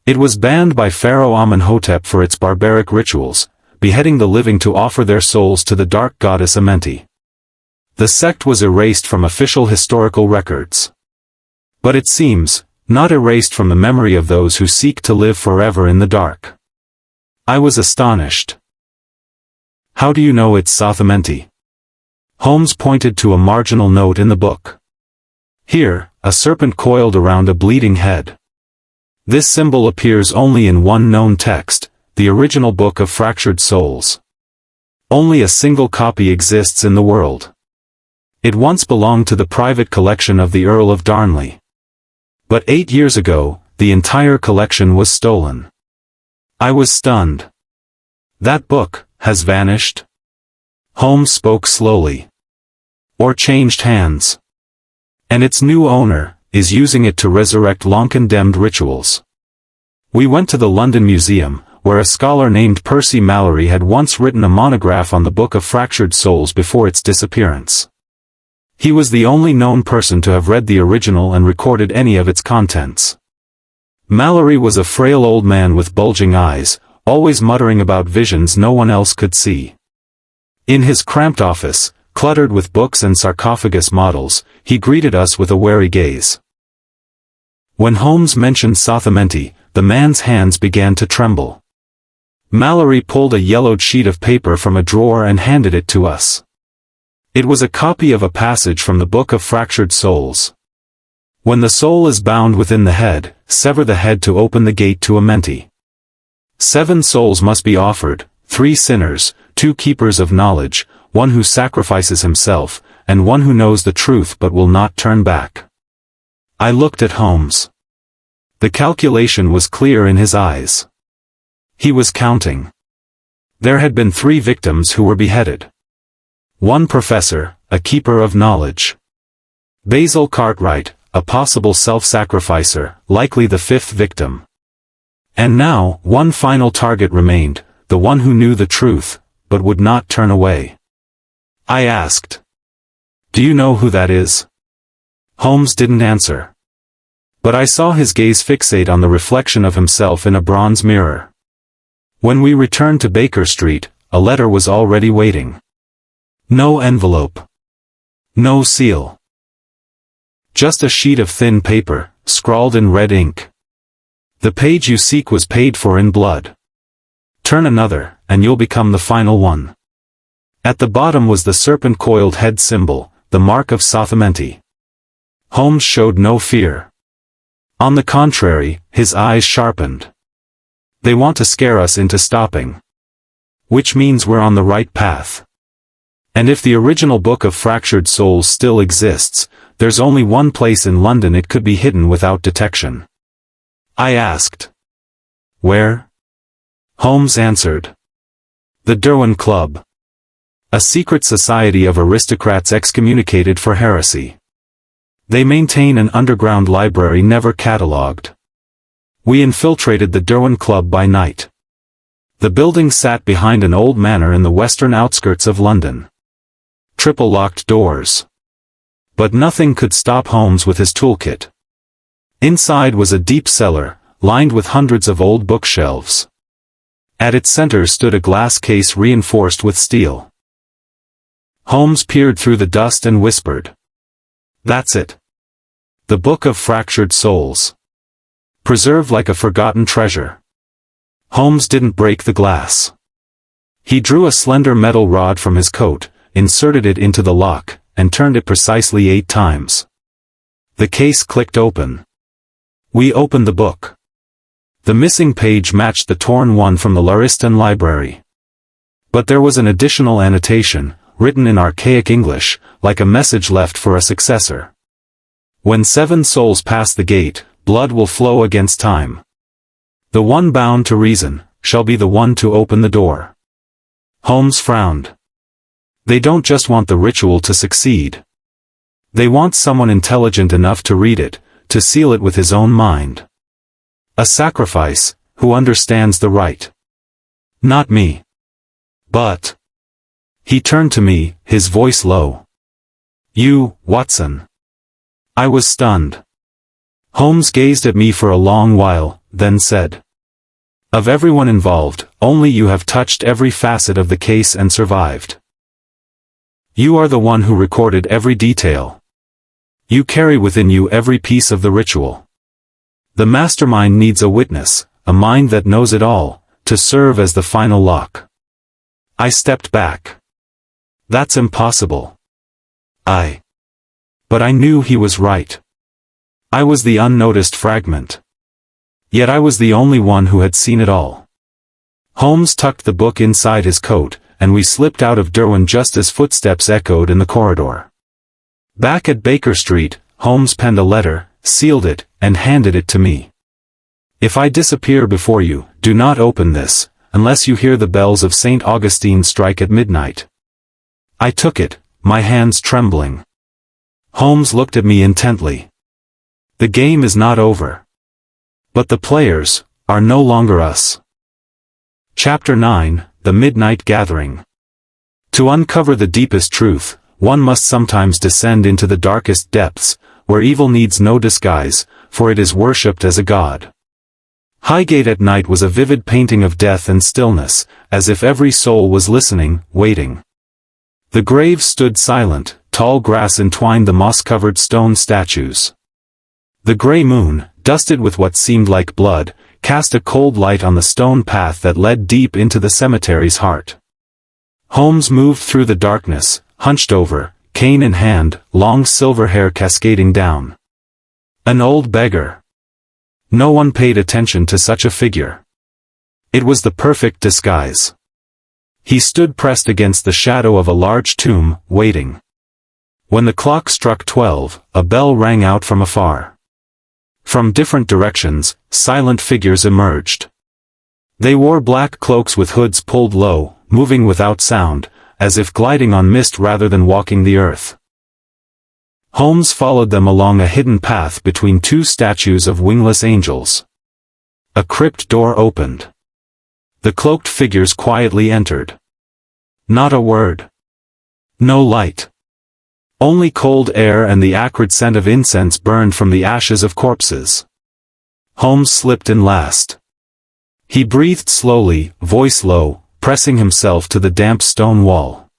It was banned by Pharaoh Amenhotep for its barbaric rituals, beheading the living to offer their souls to the dark goddess Amenti. The sect was erased from official historical records. But it seems, not erased from the memory of those who seek to live forever in the dark." I was astonished. "How do you know it's Sothamenti?" Holmes pointed to a marginal note in the book. "Here, a serpent coiled around a bleeding head. This symbol appears only in one known text, the original Book of Fractured Souls. Only a single copy exists in the world. It once belonged to the private collection of the Earl of Darnley. But 8 years ago, the entire collection was stolen." I was stunned. "That book has vanished?" Holmes spoke slowly. "Or changed hands. And its new owner is using it to resurrect long-condemned rituals. We went to the London Museum, where a scholar named Percy Mallory had once written a monograph on the Book of Fractured Souls before its disappearance. He was the only known person to have read the original and recorded any of its contents. Mallory was a frail old man with bulging eyes, always muttering about visions no one else could see. In his cramped office, cluttered with books and sarcophagus models, he greeted us with a wary gaze. When Holmes mentioned Sothamenti, the man's hands began to tremble. Mallory pulled a yellowed sheet of paper from a drawer and handed it to us. It was a copy of a passage from the Book of Fractured Souls. "When the soul is bound within the head, sever the head to open the gate to Amenti. 7 souls must be offered, 3 sinners, 2 keepers of knowledge, 1 who sacrifices himself, and 1 who knows the truth but will not turn back." I looked at Holmes. The calculation was clear in his eyes. He was counting. There had been 3 victims who were beheaded. 1 professor, a keeper of knowledge. Basil Cartwright, a possible self-sacrificer, likely the 5th victim. And now, 1 final target remained, the one who knew the truth, but would not turn away. I asked, "Do you know who that is?" Holmes didn't answer. But I saw his gaze fixate on the reflection of himself in a bronze mirror. When we returned to Baker Street, a letter was already waiting. No envelope. No seal. Just a sheet of thin paper, scrawled in red ink. "The page you seek was paid for in blood. Turn another, and you'll become the final one." At the bottom was the serpent-coiled head symbol, the mark of Sothamenti. Holmes showed no fear. On the contrary, his eyes sharpened. "They want to scare us into stopping. Which means we're on the right path. And if the original Book of Fractured Souls still exists, there's only one place in London it could be hidden without detection." I asked, "Where?" Holmes answered, "The Derwent Club. A secret society of aristocrats excommunicated for heresy. They maintain an underground library never catalogued. We infiltrated the Derwent Club by night. The building sat behind an old manor in the western outskirts of London. Triple-locked doors. But nothing could stop Holmes with his toolkit. Inside was a deep cellar, lined with hundreds of old bookshelves. At its center stood a glass case reinforced with steel. Holmes peered through the dust and whispered, "That's it. The Book of Fractured Souls. Preserved like a forgotten treasure." Holmes didn't break the glass. He drew a slender metal rod from his coat, inserted it into the lock, and turned it precisely 8 times. The case clicked open. We opened the book. The missing page matched the torn one from the Lariston library. But there was an additional annotation, written in archaic English, like a message left for a successor. When 7 souls pass the gate, blood will flow against time. The one bound to reason, shall be the one to open the door. Holmes frowned. They don't just want the ritual to succeed. They want someone intelligent enough to read it, to seal it with his own mind. A sacrifice, who understands the right. Not me. But. He turned to me, his voice low. You, Watson. I was stunned. Holmes gazed at me for a long while, then said. Of everyone involved, only you have touched every facet of the case and survived. You are the one who recorded every detail. You carry within you every piece of the ritual. The mastermind needs a witness, a mind that knows it all, to serve as the final lock. I stepped back. That's impossible. But I knew he was right. I was the unnoticed fragment. Yet I was the only one who had seen it all. Holmes tucked the book inside his coat, and we slipped out of Derwent just as footsteps echoed in the corridor. Back at Baker Street, Holmes penned a letter, sealed it, and handed it to me. If I disappear before you, do not open this, unless you hear the bells of St. Augustine strike at midnight. I took it, my hands trembling. Holmes looked at me intently. The game is not over. But the players are no longer us. Chapter 9, The Midnight Gathering. To uncover the deepest truth, one must sometimes descend into the darkest depths, where evil needs no disguise, for it is worshipped as a god. Highgate at night was a vivid painting of death and stillness, as if every soul was listening, waiting. The graves stood silent, tall grass entwined the moss-covered stone statues. The gray moon, dusted with what seemed like blood, cast a cold light on the stone path that led deep into the cemetery's heart. Holmes moved through the darkness, hunched over, cane in hand, long silver hair cascading down. An old beggar. No one paid attention to such a figure. It was the perfect disguise. He stood pressed against the shadow of a large tomb, waiting. When the clock struck 12, a bell rang out from afar. From different directions, silent figures emerged. They wore black cloaks with hoods pulled low, moving without sound, as if gliding on mist rather than walking the earth. Holmes followed them along a hidden path between 2 statues of wingless angels. A crypt door opened. The cloaked figures quietly entered. Not a word. No light. Only cold air and the acrid scent of incense burned from the ashes of corpses. Holmes slipped in last. He breathed slowly, voice low, pressing himself to the damp stone wall.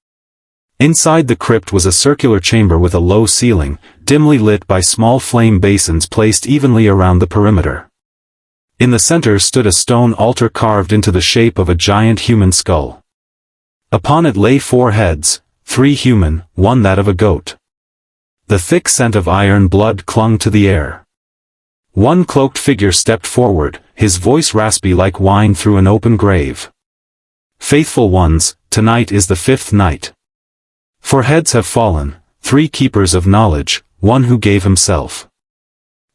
Inside the crypt was a circular chamber with a low ceiling, dimly lit by small flame basins placed evenly around the perimeter. In the center stood a stone altar carved into the shape of a giant human skull. Upon it lay 4 heads, 3 human, 1 that of a goat. The thick scent of iron blood clung to the air. One cloaked figure stepped forward, his voice raspy like wine through an open grave. Faithful ones, tonight is the 5th night. 4 heads have fallen, 3 keepers of knowledge, 1 who gave himself.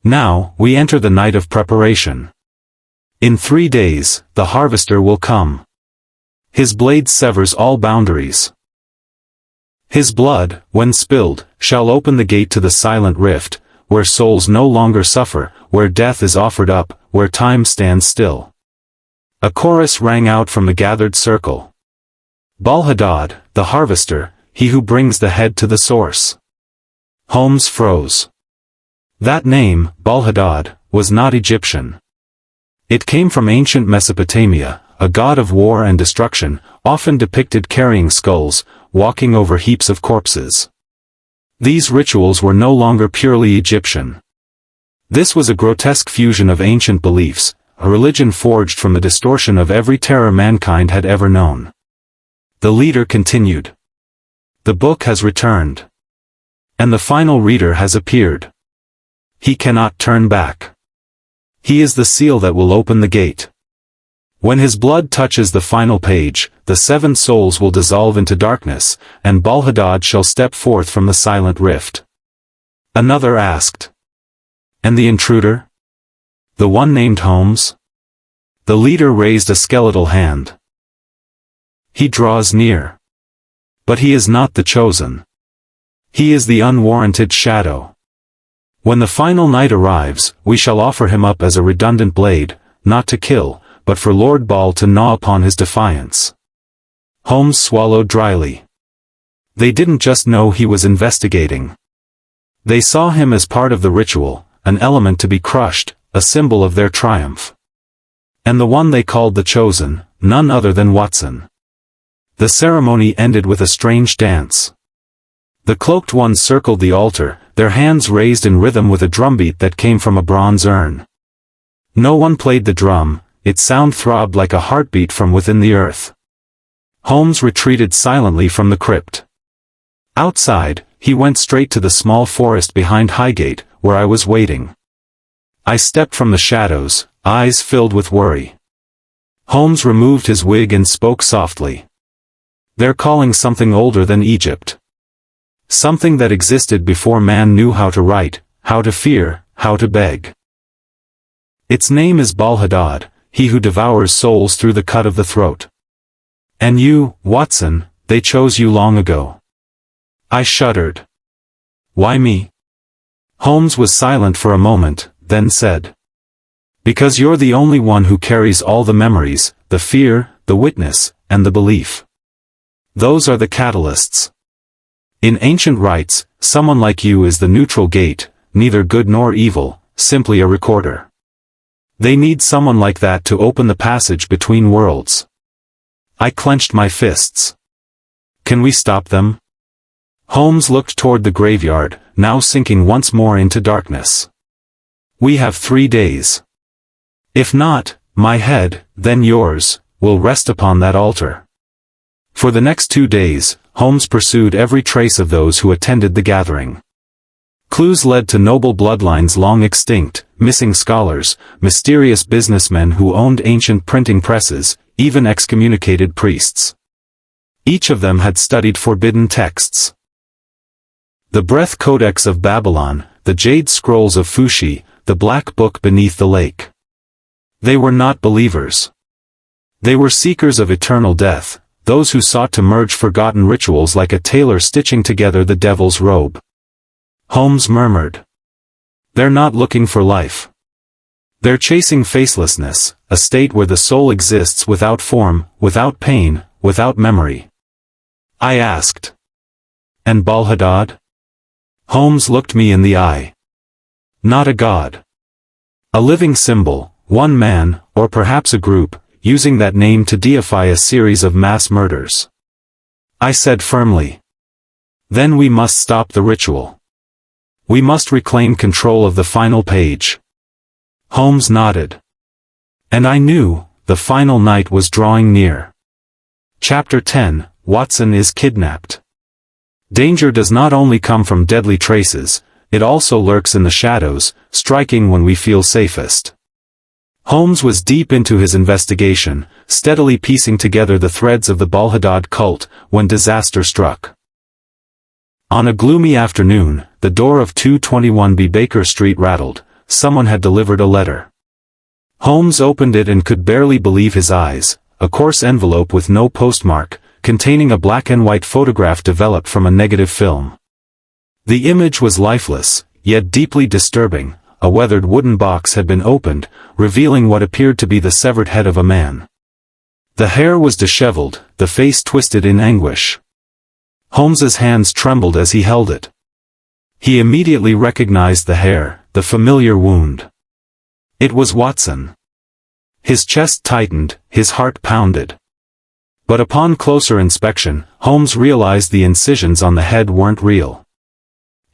Now, we enter the night of preparation. In 3 days, the harvester will come. His blade severs all boundaries. His blood, when spilled, shall open the gate to the silent rift, where souls no longer suffer, where death is offered up, where time stands still. A chorus rang out from the gathered circle. Balhadad, the harvester, he who brings the head to the source. Holmes froze. That name, Balhadad, was not Egyptian. It came from ancient Mesopotamia, a god of war and destruction, often depicted carrying skulls, walking over heaps of corpses. These rituals were no longer purely Egyptian. This was a grotesque fusion of ancient beliefs, a religion forged from the distortion of every terror mankind had ever known. The leader continued. The book has returned. And the final reader has appeared. He cannot turn back. He is the seal that will open the gate. When his blood touches the final page, the 7 souls will dissolve into darkness, and Balhadad shall step forth from the silent rift. Another asked. And the intruder? The one named Holmes? The leader raised a skeletal hand. He draws near. But he is not the chosen. He is the unwarranted shadow. When the final night arrives, we shall offer him up as a redundant blade, not to kill, but for Lord Ball to gnaw upon his defiance. Holmes swallowed dryly. They didn't just know he was investigating. They saw him as part of the ritual, an element to be crushed, a symbol of their triumph. And the one they called the chosen, none other than Watson. The ceremony ended with a strange dance. The cloaked ones circled the altar, their hands raised in rhythm with a drumbeat that came from a bronze urn. No one played the drum, its sound throbbed like a heartbeat from within the earth. Holmes retreated silently from the crypt. Outside, he went straight to the small forest behind Highgate, where I was waiting. I stepped from the shadows, eyes filled with worry. Holmes removed his wig and spoke softly. They're calling something older than Egypt. Something that existed before man knew how to write, how to fear, how to beg. Its name is Balhadad, he who devours souls through the cut of the throat. And you, Watson, they chose you long ago. I shuddered. Why me? Holmes was silent for a moment, then said. Because you're the only one who carries all the memories, the fear, the witness, and the belief. Those are the catalysts. In ancient rites, someone like you is the neutral gate, neither good nor evil, simply a recorder. They need someone like that to open the passage between worlds. I clenched my fists. Can we stop them? Holmes looked toward the graveyard, now sinking once more into darkness. We have 3 days. If not, my head, then yours, will rest upon that altar. For the next 2 days, Holmes pursued every trace of those who attended the gathering. Clues led to noble bloodlines long extinct, missing scholars, mysterious businessmen who owned ancient printing presses, even excommunicated priests. Each of them had studied forbidden texts. The Breath Codex of Babylon, the Jade Scrolls of Fushi, the Black Book beneath the lake. They were not believers. They were seekers of eternal death, those who sought to merge forgotten rituals like a tailor stitching together the devil's robe. Holmes murmured. They're not looking for life. They're chasing facelessness, a state where the soul exists without form, without pain, without memory. I asked. And Balhadad? Holmes looked me in the eye. Not a god. A living symbol, one man, or perhaps a group, using that name to deify a series of mass murders. I said firmly. Then we must stop the ritual. We must reclaim control of the final page. Holmes nodded. And I knew, the final night was drawing near. Chapter 10, Watson is kidnapped. Danger does not only come from deadly traces, it also lurks in the shadows, striking when we feel safest. Holmes was deep into his investigation, steadily piecing together the threads of the Balhadad cult, when disaster struck. On a gloomy afternoon, the door of 221B Baker Street rattled. Someone had delivered a letter. Holmes opened it and could barely believe his eyes, a coarse envelope with no postmark, containing a black-and-white photograph developed from a negative film. The image was lifeless, yet deeply disturbing. A weathered wooden box had been opened, revealing what appeared to be the severed head of a man. The hair was disheveled, the face twisted in anguish. Holmes's hands trembled as he held it. He immediately recognized the hair, the familiar wound. It was Watson. His chest tightened, his heart pounded. But upon closer inspection, Holmes realized the incisions on the head weren't real.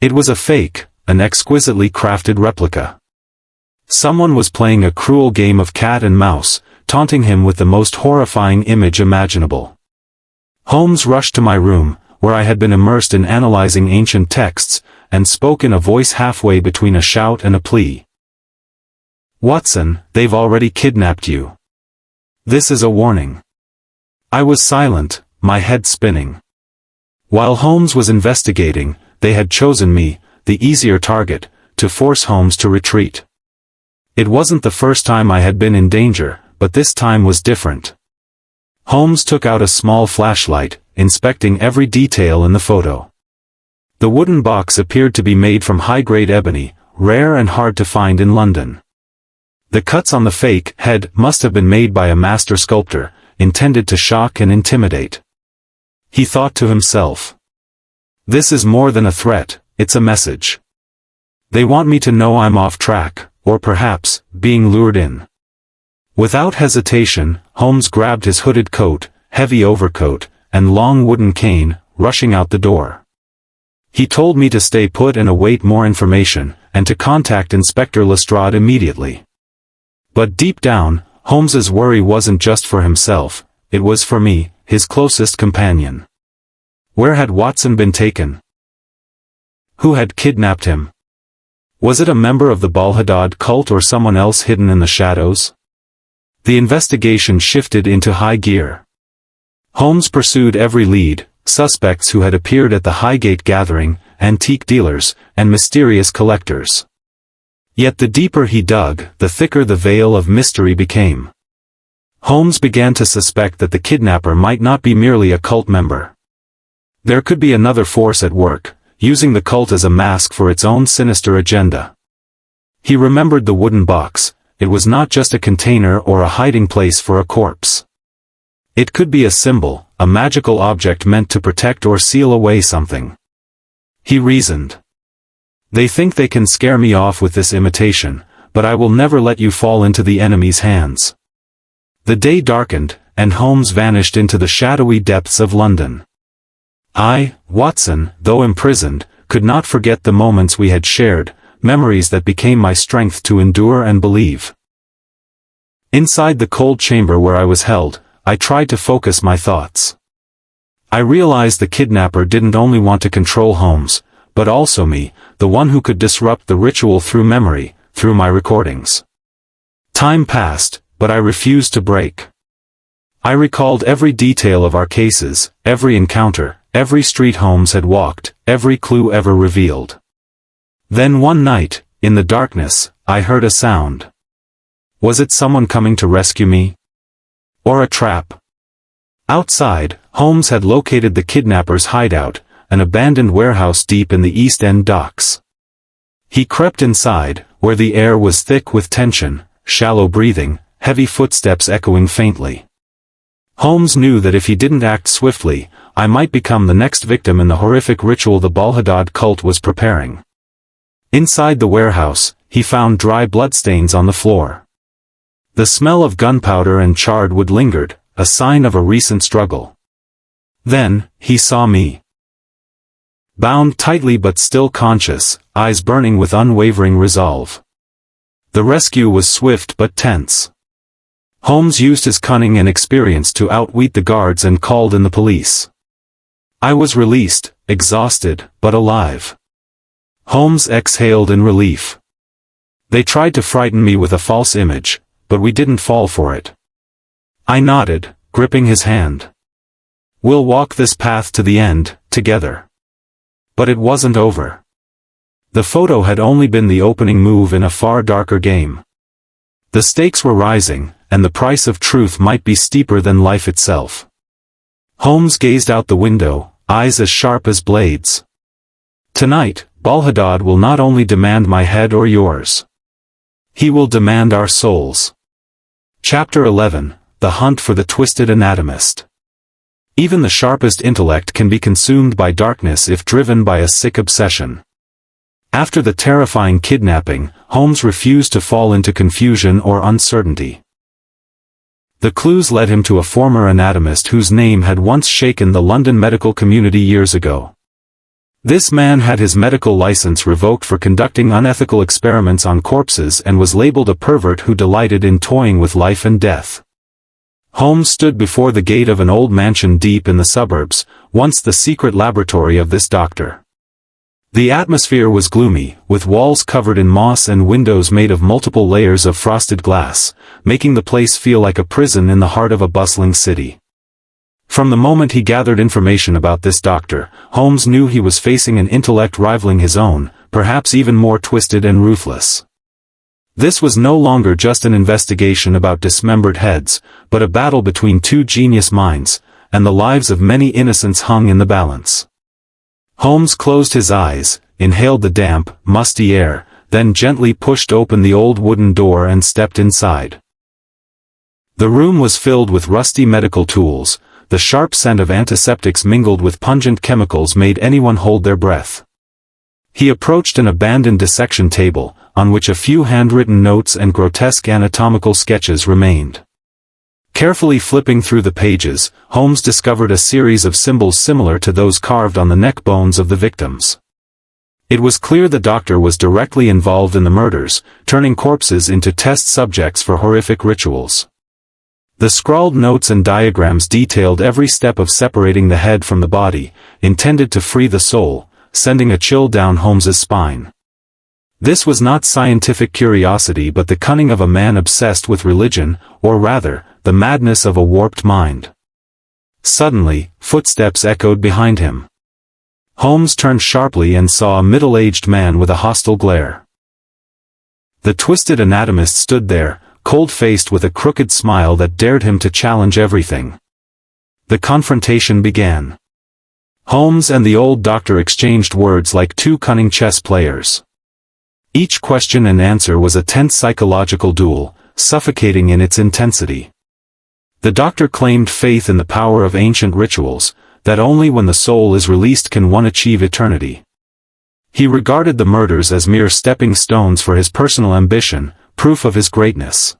It was a fake, an exquisitely crafted replica. Someone was playing a cruel game of cat and mouse, taunting him with the most horrifying image imaginable. Holmes rushed to my room, where I had been immersed in analyzing ancient texts, and spoke in a voice halfway between a shout and a plea. Watson, they've already kidnapped you. This is a warning." I was silent, my head spinning. While Holmes was investigating, they had chosen me, the easier target, to force Holmes to retreat. It wasn't the first time I had been in danger, but this time was different. Holmes took out a small flashlight, inspecting every detail in the photo. The wooden box appeared to be made from high-grade ebony, rare and hard to find in London. The cuts on the fake head must have been made by a master sculptor, intended to shock and intimidate. He thought to himself, "This is more than a threat, it's a message. They want me to know I'm off track, or perhaps, being lured in." Without hesitation, Holmes grabbed his hooded coat, heavy overcoat, and long wooden cane, rushing out the door. He told me to stay put and await more information, and to contact Inspector Lestrade immediately. But deep down, Holmes's worry wasn't just for himself, it was for me, his closest companion. Where had Watson been taken? Who had kidnapped him? Was it a member of the Balhadad cult or someone else hidden in the shadows? The investigation shifted into high gear. Holmes pursued every lead, suspects who had appeared at the Highgate gathering, antique dealers, and mysterious collectors. Yet the deeper he dug, the thicker the veil of mystery became. Holmes began to suspect that the kidnapper might not be merely a cult member. There could be another force at work, using the cult as a mask for its own sinister agenda. He remembered the wooden box. It was not just a container or a hiding place for a corpse. It could be a symbol, a magical object meant to protect or seal away something. He reasoned. They think they can scare me off with this imitation, but I will never let you fall into the enemy's hands. The day darkened, and Holmes vanished into the shadowy depths of London. I, Watson, though imprisoned, could not forget the moments we had shared, memories that became my strength to endure and believe. Inside the cold chamber where I was held, I tried to focus my thoughts. I realized the kidnapper didn't only want to control Holmes, but also me, the one who could disrupt the ritual through memory, through my recordings. Time passed, but I refused to break. I recalled every detail of our cases, every encounter, every street Holmes had walked, every clue ever revealed. Then one night, in the darkness, I heard a sound. Was it someone coming to rescue me? Or a trap? Outside, Holmes had located the kidnapper's hideout, an abandoned warehouse deep in the East End docks. He crept inside, where the air was thick with tension, shallow breathing, heavy footsteps echoing faintly. Holmes knew that if he didn't act swiftly, I might become the next victim in the horrific ritual the Balhadad cult was preparing. Inside the warehouse, he found dry bloodstains on the floor. The smell of gunpowder and charred wood lingered, a sign of a recent struggle. Then, he saw me. Bound tightly but still conscious, eyes burning with unwavering resolve. The rescue was swift but tense. Holmes used his cunning and experience to outwit the guards and called in the police. I was released, exhausted, but alive. Holmes exhaled in relief. They tried to frighten me with a false image, but we didn't fall for it. I nodded, gripping his hand. We'll walk this path to the end, together. But it wasn't over. The photo had only been the opening move in a far darker game. The stakes were rising, and the price of truth might be steeper than life itself. Holmes gazed out the window, eyes as sharp as blades. Tonight, Balhadad will not only demand my head or yours. He will demand our souls. Chapter 11, The Hunt for the Twisted Anatomist. Even the sharpest intellect can be consumed by darkness if driven by a sick obsession. After the terrifying kidnapping, Holmes refused to fall into confusion or uncertainty. The clues led him to a former anatomist whose name had once shaken the London medical community years ago. This man had his medical license revoked for conducting unethical experiments on corpses and was labeled a pervert who delighted in toying with life and death. Holmes stood before the gate of an old mansion deep in the suburbs, once the secret laboratory of this doctor. The atmosphere was gloomy, with walls covered in moss and windows made of multiple layers of frosted glass, making the place feel like a prison in the heart of a bustling city. From the moment he gathered information about this doctor, Holmes knew he was facing an intellect rivaling his own, perhaps even more twisted and ruthless. This was no longer just an investigation about dismembered heads, but a battle between two genius minds, and the lives of many innocents hung in the balance. Holmes closed his eyes, inhaled the damp, musty air, then gently pushed open the old wooden door and stepped inside. The room was filled with rusty medical tools. The sharp scent of antiseptics mingled with pungent chemicals made anyone hold their breath. He approached an abandoned dissection table, on which a few handwritten notes and grotesque anatomical sketches remained. Carefully flipping through the pages, Holmes discovered a series of symbols similar to those carved on the neck bones of the victims. It was clear the doctor was directly involved in the murders, turning corpses into test subjects for horrific rituals. The scrawled notes and diagrams detailed every step of separating the head from the body, intended to free the soul, sending a chill down Holmes's spine. This was not scientific curiosity but the cunning of a man obsessed with religion, or rather, the madness of a warped mind. Suddenly, footsteps echoed behind him. Holmes turned sharply and saw a middle-aged man with a hostile glare. The twisted anatomist stood there, cold-faced with a crooked smile that dared him to challenge everything. The confrontation began. Holmes and the old doctor exchanged words like two cunning chess players. Each question and answer was a tense psychological duel, suffocating in its intensity. The doctor claimed faith in the power of ancient rituals, that only when the soul is released can one achieve eternity. He regarded the murders as mere stepping stones for his personal ambition, proof of his greatness.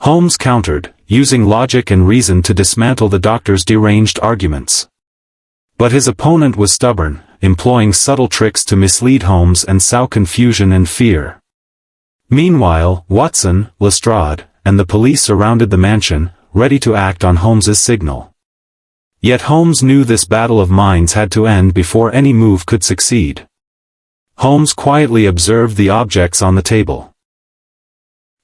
Holmes countered, using logic and reason to dismantle the doctor's deranged arguments. But his opponent was stubborn, employing subtle tricks to mislead Holmes and sow confusion and fear. Meanwhile, Watson, Lestrade, and the police surrounded the mansion, ready to act on Holmes's signal. Yet Holmes knew this battle of minds had to end before any move could succeed. Holmes quietly observed the objects on the table.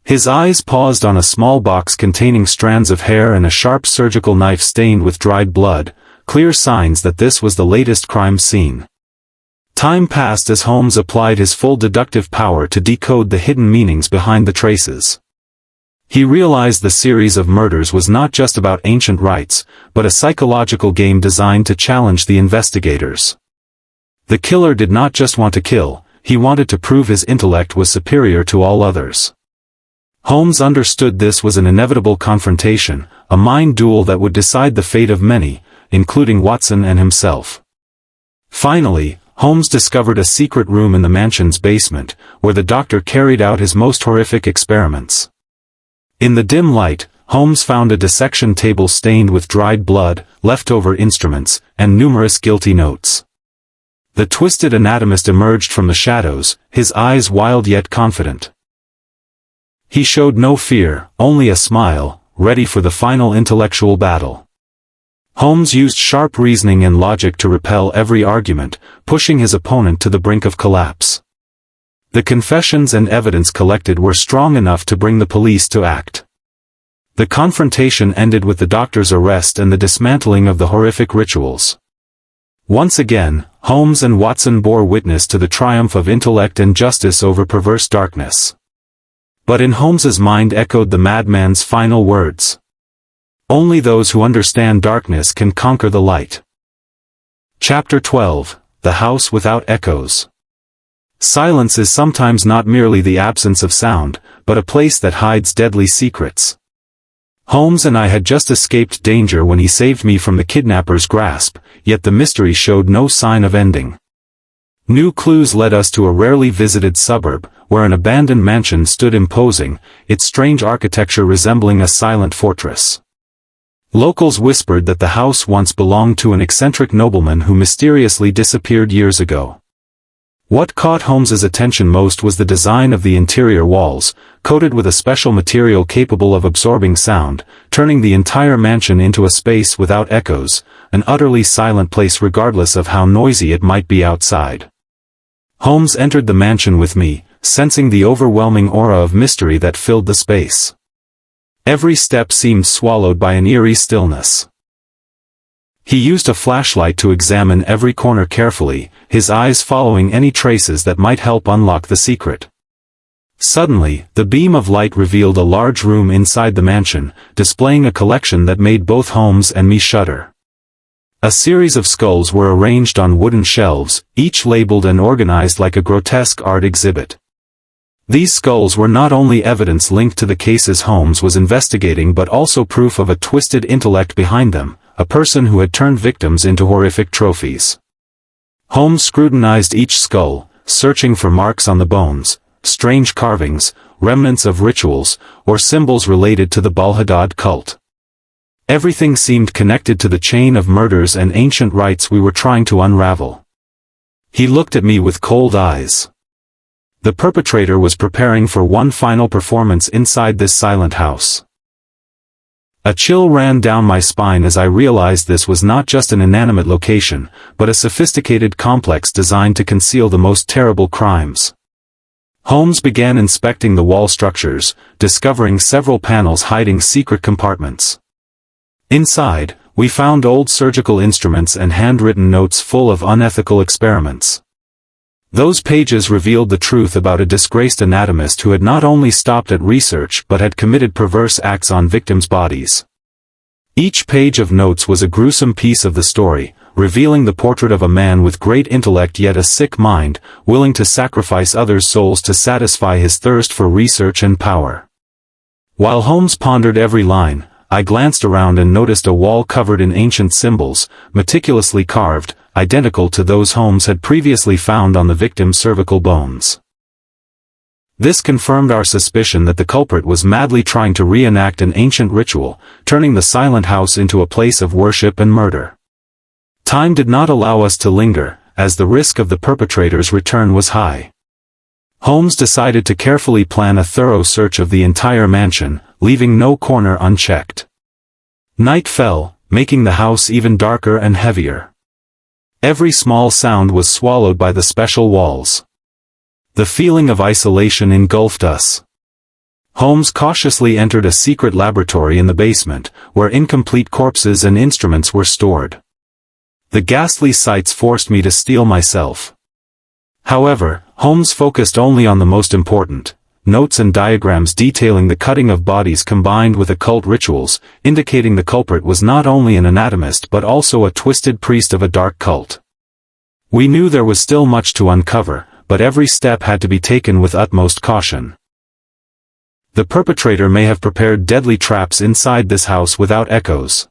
His eyes paused on a small box containing strands of hair and a sharp surgical knife stained with dried blood, clear signs that this was the latest crime scene. Time passed as Holmes applied his full deductive power to decode the hidden meanings behind the traces. He realized the series of murders was not just about ancient rites, but a psychological game designed to challenge the investigators. The killer did not just want to kill, he wanted to prove his intellect was superior to all others. Holmes understood this was an inevitable confrontation, a mind duel that would decide the fate of many, including Watson and himself. Finally, Holmes discovered a secret room in the mansion's basement, where the doctor carried out his most horrific experiments. In the dim light, Holmes found a dissection table stained with dried blood, leftover instruments, and numerous guilty notes. The twisted anatomist emerged from the shadows, his eyes wild yet confident. He showed no fear, only a smile, ready for the final intellectual battle. Holmes used sharp reasoning and logic to repel every argument, pushing his opponent to the brink of collapse. The confessions and evidence collected were strong enough to bring the police to act. The confrontation ended with the doctor's arrest and the dismantling of the horrific rituals. Once again, Holmes and Watson bore witness to the triumph of intellect and justice over perverse darkness. But in Holmes's mind echoed the madman's final words. Only those who understand darkness can conquer the light. Chapter 12, The House Without Echoes. Silence is sometimes not merely the absence of sound, but a place that hides deadly secrets. Holmes and I had just escaped danger when he saved me from the kidnapper's grasp, yet the mystery showed no sign of ending. New clues led us to a rarely visited suburb, where an abandoned mansion stood imposing, its strange architecture resembling a silent fortress. Locals whispered that the house once belonged to an eccentric nobleman who mysteriously disappeared years ago. What caught Holmes's attention most was the design of the interior walls, coated with a special material capable of absorbing sound, turning the entire mansion into a space without echoes, an utterly silent place regardless of how noisy it might be outside. Holmes entered the mansion with me, sensing the overwhelming aura of mystery that filled the space. Every step seemed swallowed by an eerie stillness. He used a flashlight to examine every corner carefully, his eyes following any traces that might help unlock the secret. Suddenly, the beam of light revealed a large room inside the mansion, displaying a collection that made both Holmes and me shudder. A series of skulls were arranged on wooden shelves, each labeled and organized like a grotesque art exhibit. These skulls were not only evidence linked to the cases Holmes was investigating but also proof of a twisted intellect behind them, a person who had turned victims into horrific trophies. Holmes scrutinized each skull, searching for marks on the bones, strange carvings, remnants of rituals, or symbols related to the Balhadad cult. Everything seemed connected to the chain of murders and ancient rites we were trying to unravel. He looked at me with cold eyes. The perpetrator was preparing for one final performance inside this silent house. A chill ran down my spine as I realized this was not just an inanimate location, but a sophisticated complex designed to conceal the most terrible crimes. Holmes began inspecting the wall structures, discovering several panels hiding secret compartments. Inside, we found old surgical instruments and handwritten notes full of unethical experiments. Those pages revealed the truth about a disgraced anatomist who had not only stopped at research but had committed perverse acts on victims' bodies. Each page of notes was a gruesome piece of the story, revealing the portrait of a man with great intellect yet a sick mind, willing to sacrifice others' souls to satisfy his thirst for research and power. While Holmes pondered every line, I glanced around and noticed a wall covered in ancient symbols, meticulously carved, identical to those Holmes had previously found on the victim's cervical bones. This confirmed our suspicion that the culprit was madly trying to reenact an ancient ritual, turning the silent house into a place of worship and murder. Time did not allow us to linger, as the risk of the perpetrator's return was high. Holmes decided to carefully plan a thorough search of the entire mansion, leaving no corner unchecked. Night fell, making the house even darker and heavier. Every small sound was swallowed by the special walls. The feeling of isolation engulfed us. Holmes cautiously entered a secret laboratory in the basement, where incomplete corpses and instruments were stored. The ghastly sights forced me to steel myself. However, Holmes focused only on the most important, notes and diagrams detailing the cutting of bodies combined with occult rituals, indicating the culprit was not only an anatomist but also a twisted priest of a dark cult. We knew there was still much to uncover, but every step had to be taken with utmost caution. The perpetrator may have prepared deadly traps inside this house without echoes.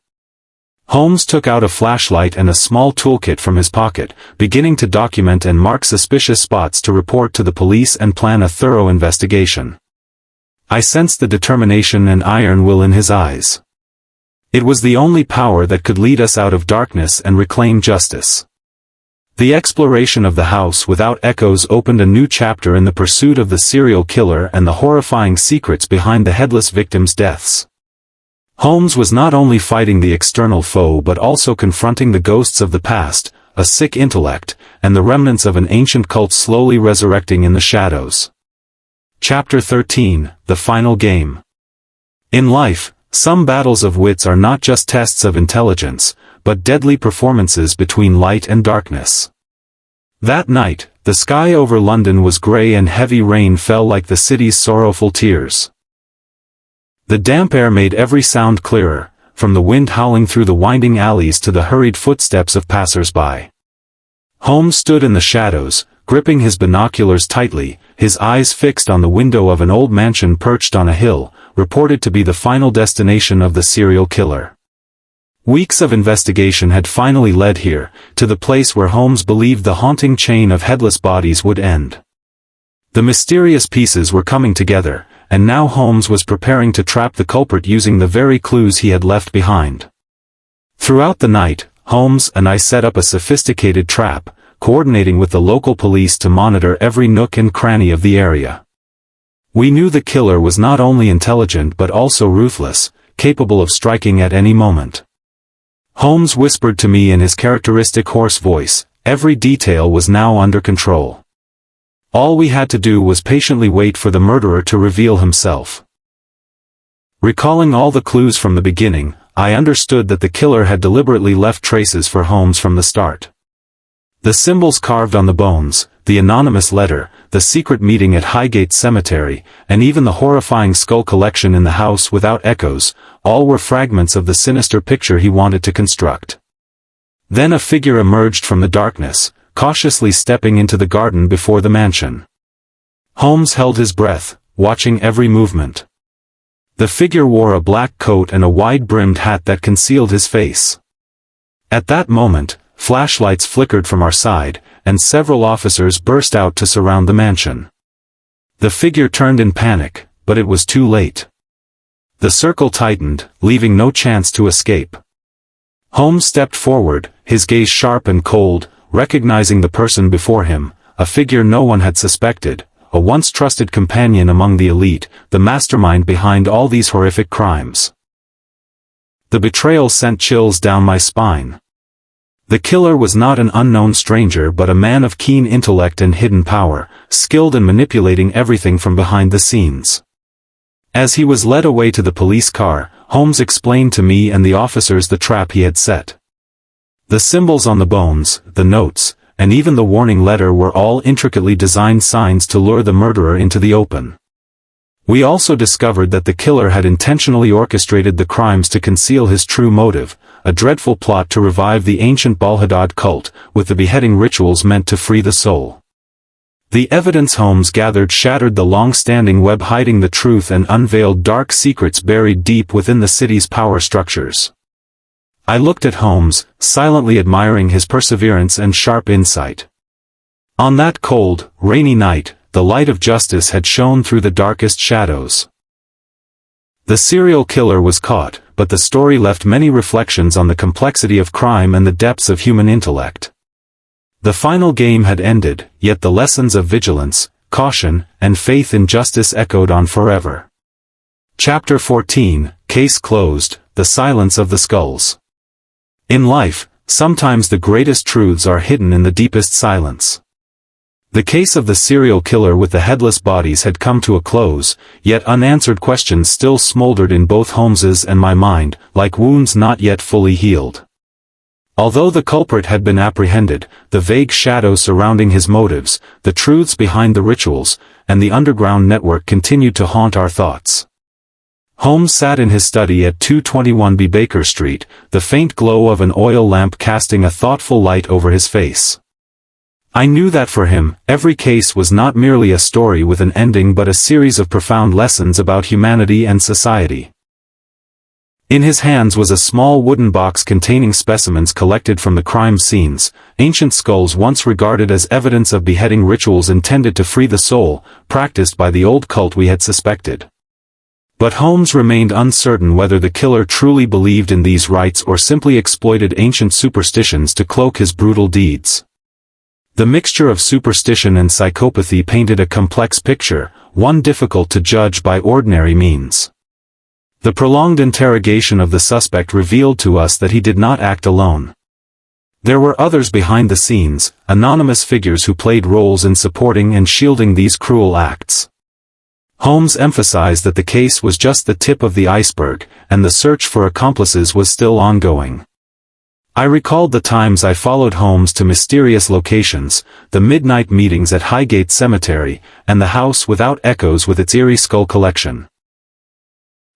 Holmes took out a flashlight and a small toolkit from his pocket, beginning to document and mark suspicious spots to report to the police and plan a thorough investigation. I sensed the determination and iron will in his eyes. It was the only power that could lead us out of darkness and reclaim justice. The exploration of the house without echoes opened a new chapter in the pursuit of the serial killer and the horrifying secrets behind the headless victims' deaths. Holmes was not only fighting the external foe but also confronting the ghosts of the past, a sick intellect, and the remnants of an ancient cult slowly resurrecting in the shadows. Chapter 13, The Final Game. In life, some battles of wits are not just tests of intelligence, but deadly performances between light and darkness. That night, the sky over London was grey and heavy rain fell like the city's sorrowful tears. The damp air made every sound clearer, from the wind howling through the winding alleys to the hurried footsteps of passers-by. Holmes stood in the shadows, gripping his binoculars tightly, his eyes fixed on the window of an old mansion perched on a hill, reported to be the final destination of the serial killer. Weeks of investigation had finally led here, to the place where Holmes believed the haunting chain of headless bodies would end. The mysterious pieces were coming together, and now Holmes was preparing to trap the culprit using the very clues he had left behind. Throughout the night, Holmes and I set up a sophisticated trap, coordinating with the local police to monitor every nook and cranny of the area. We knew the killer was not only intelligent but also ruthless, capable of striking at any moment. Holmes whispered to me in his characteristic hoarse voice, every detail was now under control. All we had to do was patiently wait for the murderer to reveal himself. Recalling all the clues from the beginning, I understood that the killer had deliberately left traces for Holmes from the start. The symbols carved on the bones, the anonymous letter, the secret meeting at Highgate Cemetery, and even the horrifying skull collection in the house without echoes, all were fragments of the sinister picture he wanted to construct. Then a figure emerged from the darkness, cautiously stepping into the garden before the mansion. Holmes held his breath, watching every movement. The figure wore a black coat and a wide-brimmed hat that concealed his face. At that moment, flashlights flickered from our side, and several officers burst out to surround the mansion. The figure turned in panic, but it was too late. The circle tightened, leaving no chance to escape. Holmes stepped forward, his gaze sharp and cold, recognizing the person before him, a figure no one had suspected, a once trusted companion among the elite, the mastermind behind all these horrific crimes. The betrayal sent chills down my spine. The killer was not an unknown stranger but a man of keen intellect and hidden power, skilled in manipulating everything from behind the scenes. As he was led away to the police car, Holmes explained to me and the officers the trap he had set. The symbols on the bones, the notes, and even the warning letter were all intricately designed signs to lure the murderer into the open. We also discovered that the killer had intentionally orchestrated the crimes to conceal his true motive, a dreadful plot to revive the ancient Balhadad cult, with the beheading rituals meant to free the soul. The evidence Holmes gathered shattered the long-standing web hiding the truth and unveiled dark secrets buried deep within the city's power structures. I looked at Holmes, silently admiring his perseverance and sharp insight. On that cold, rainy night, the light of justice had shone through the darkest shadows. The serial killer was caught, but the story left many reflections on the complexity of crime and the depths of human intellect. The final game had ended, yet the lessons of vigilance, caution, and faith in justice echoed on forever. Chapter 14, Case Closed, The Silence of the Skulls. In life, sometimes the greatest truths are hidden in the deepest silence. The case of the serial killer with the headless bodies had come to a close, yet unanswered questions still smoldered in both Holmes's and my mind, like wounds not yet fully healed. Although the culprit had been apprehended, the vague shadows surrounding his motives, the truths behind the rituals, and the underground network continued to haunt our thoughts. Holmes sat in his study at 221B Baker Street, the faint glow of an oil lamp casting a thoughtful light over his face. I knew that for him, every case was not merely a story with an ending but a series of profound lessons about humanity and society. In his hands was a small wooden box containing specimens collected from the crime scenes, ancient skulls once regarded as evidence of beheading rituals intended to free the soul, practiced by the old cult we had suspected. But Holmes remained uncertain whether the killer truly believed in these rites or simply exploited ancient superstitions to cloak his brutal deeds. The mixture of superstition and psychopathy painted a complex picture, one difficult to judge by ordinary means. The prolonged interrogation of the suspect revealed to us that he did not act alone. There were others behind the scenes, anonymous figures who played roles in supporting and shielding these cruel acts. Holmes emphasized that the case was just the tip of the iceberg, and the search for accomplices was still ongoing. I recalled the times I followed Holmes to mysterious locations, the midnight meetings at Highgate Cemetery, and the house without echoes with its eerie skull collection.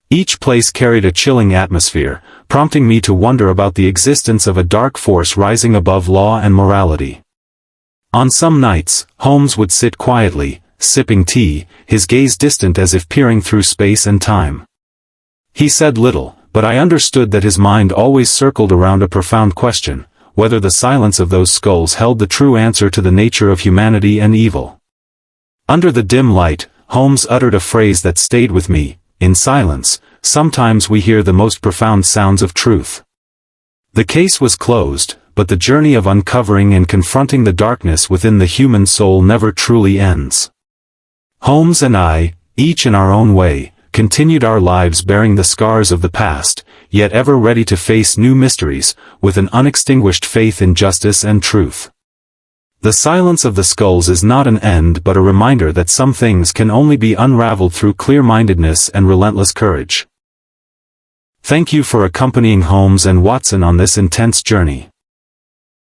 Each place carried a chilling atmosphere, prompting me to wonder about the existence of a dark force rising above law and morality. On some nights, Holmes would sit quietly, sipping tea, his gaze distant as if peering through space and time. He said little, but I understood that his mind always circled around a profound question, whether the silence of those skulls held the true answer to the nature of humanity and evil. Under the dim light, Holmes uttered a phrase that stayed with me: in silence, sometimes we hear the most profound sounds of truth. The case was closed, but the journey of uncovering and confronting the darkness within the human soul never truly ends. Holmes and I, each in our own way, continued our lives bearing the scars of the past, yet ever ready to face new mysteries, with an unextinguished faith in justice and truth. The silence of the skulls is not an end but a reminder that some things can only be unraveled through clear-mindedness and relentless courage. Thank you for accompanying Holmes and Watson on this intense journey.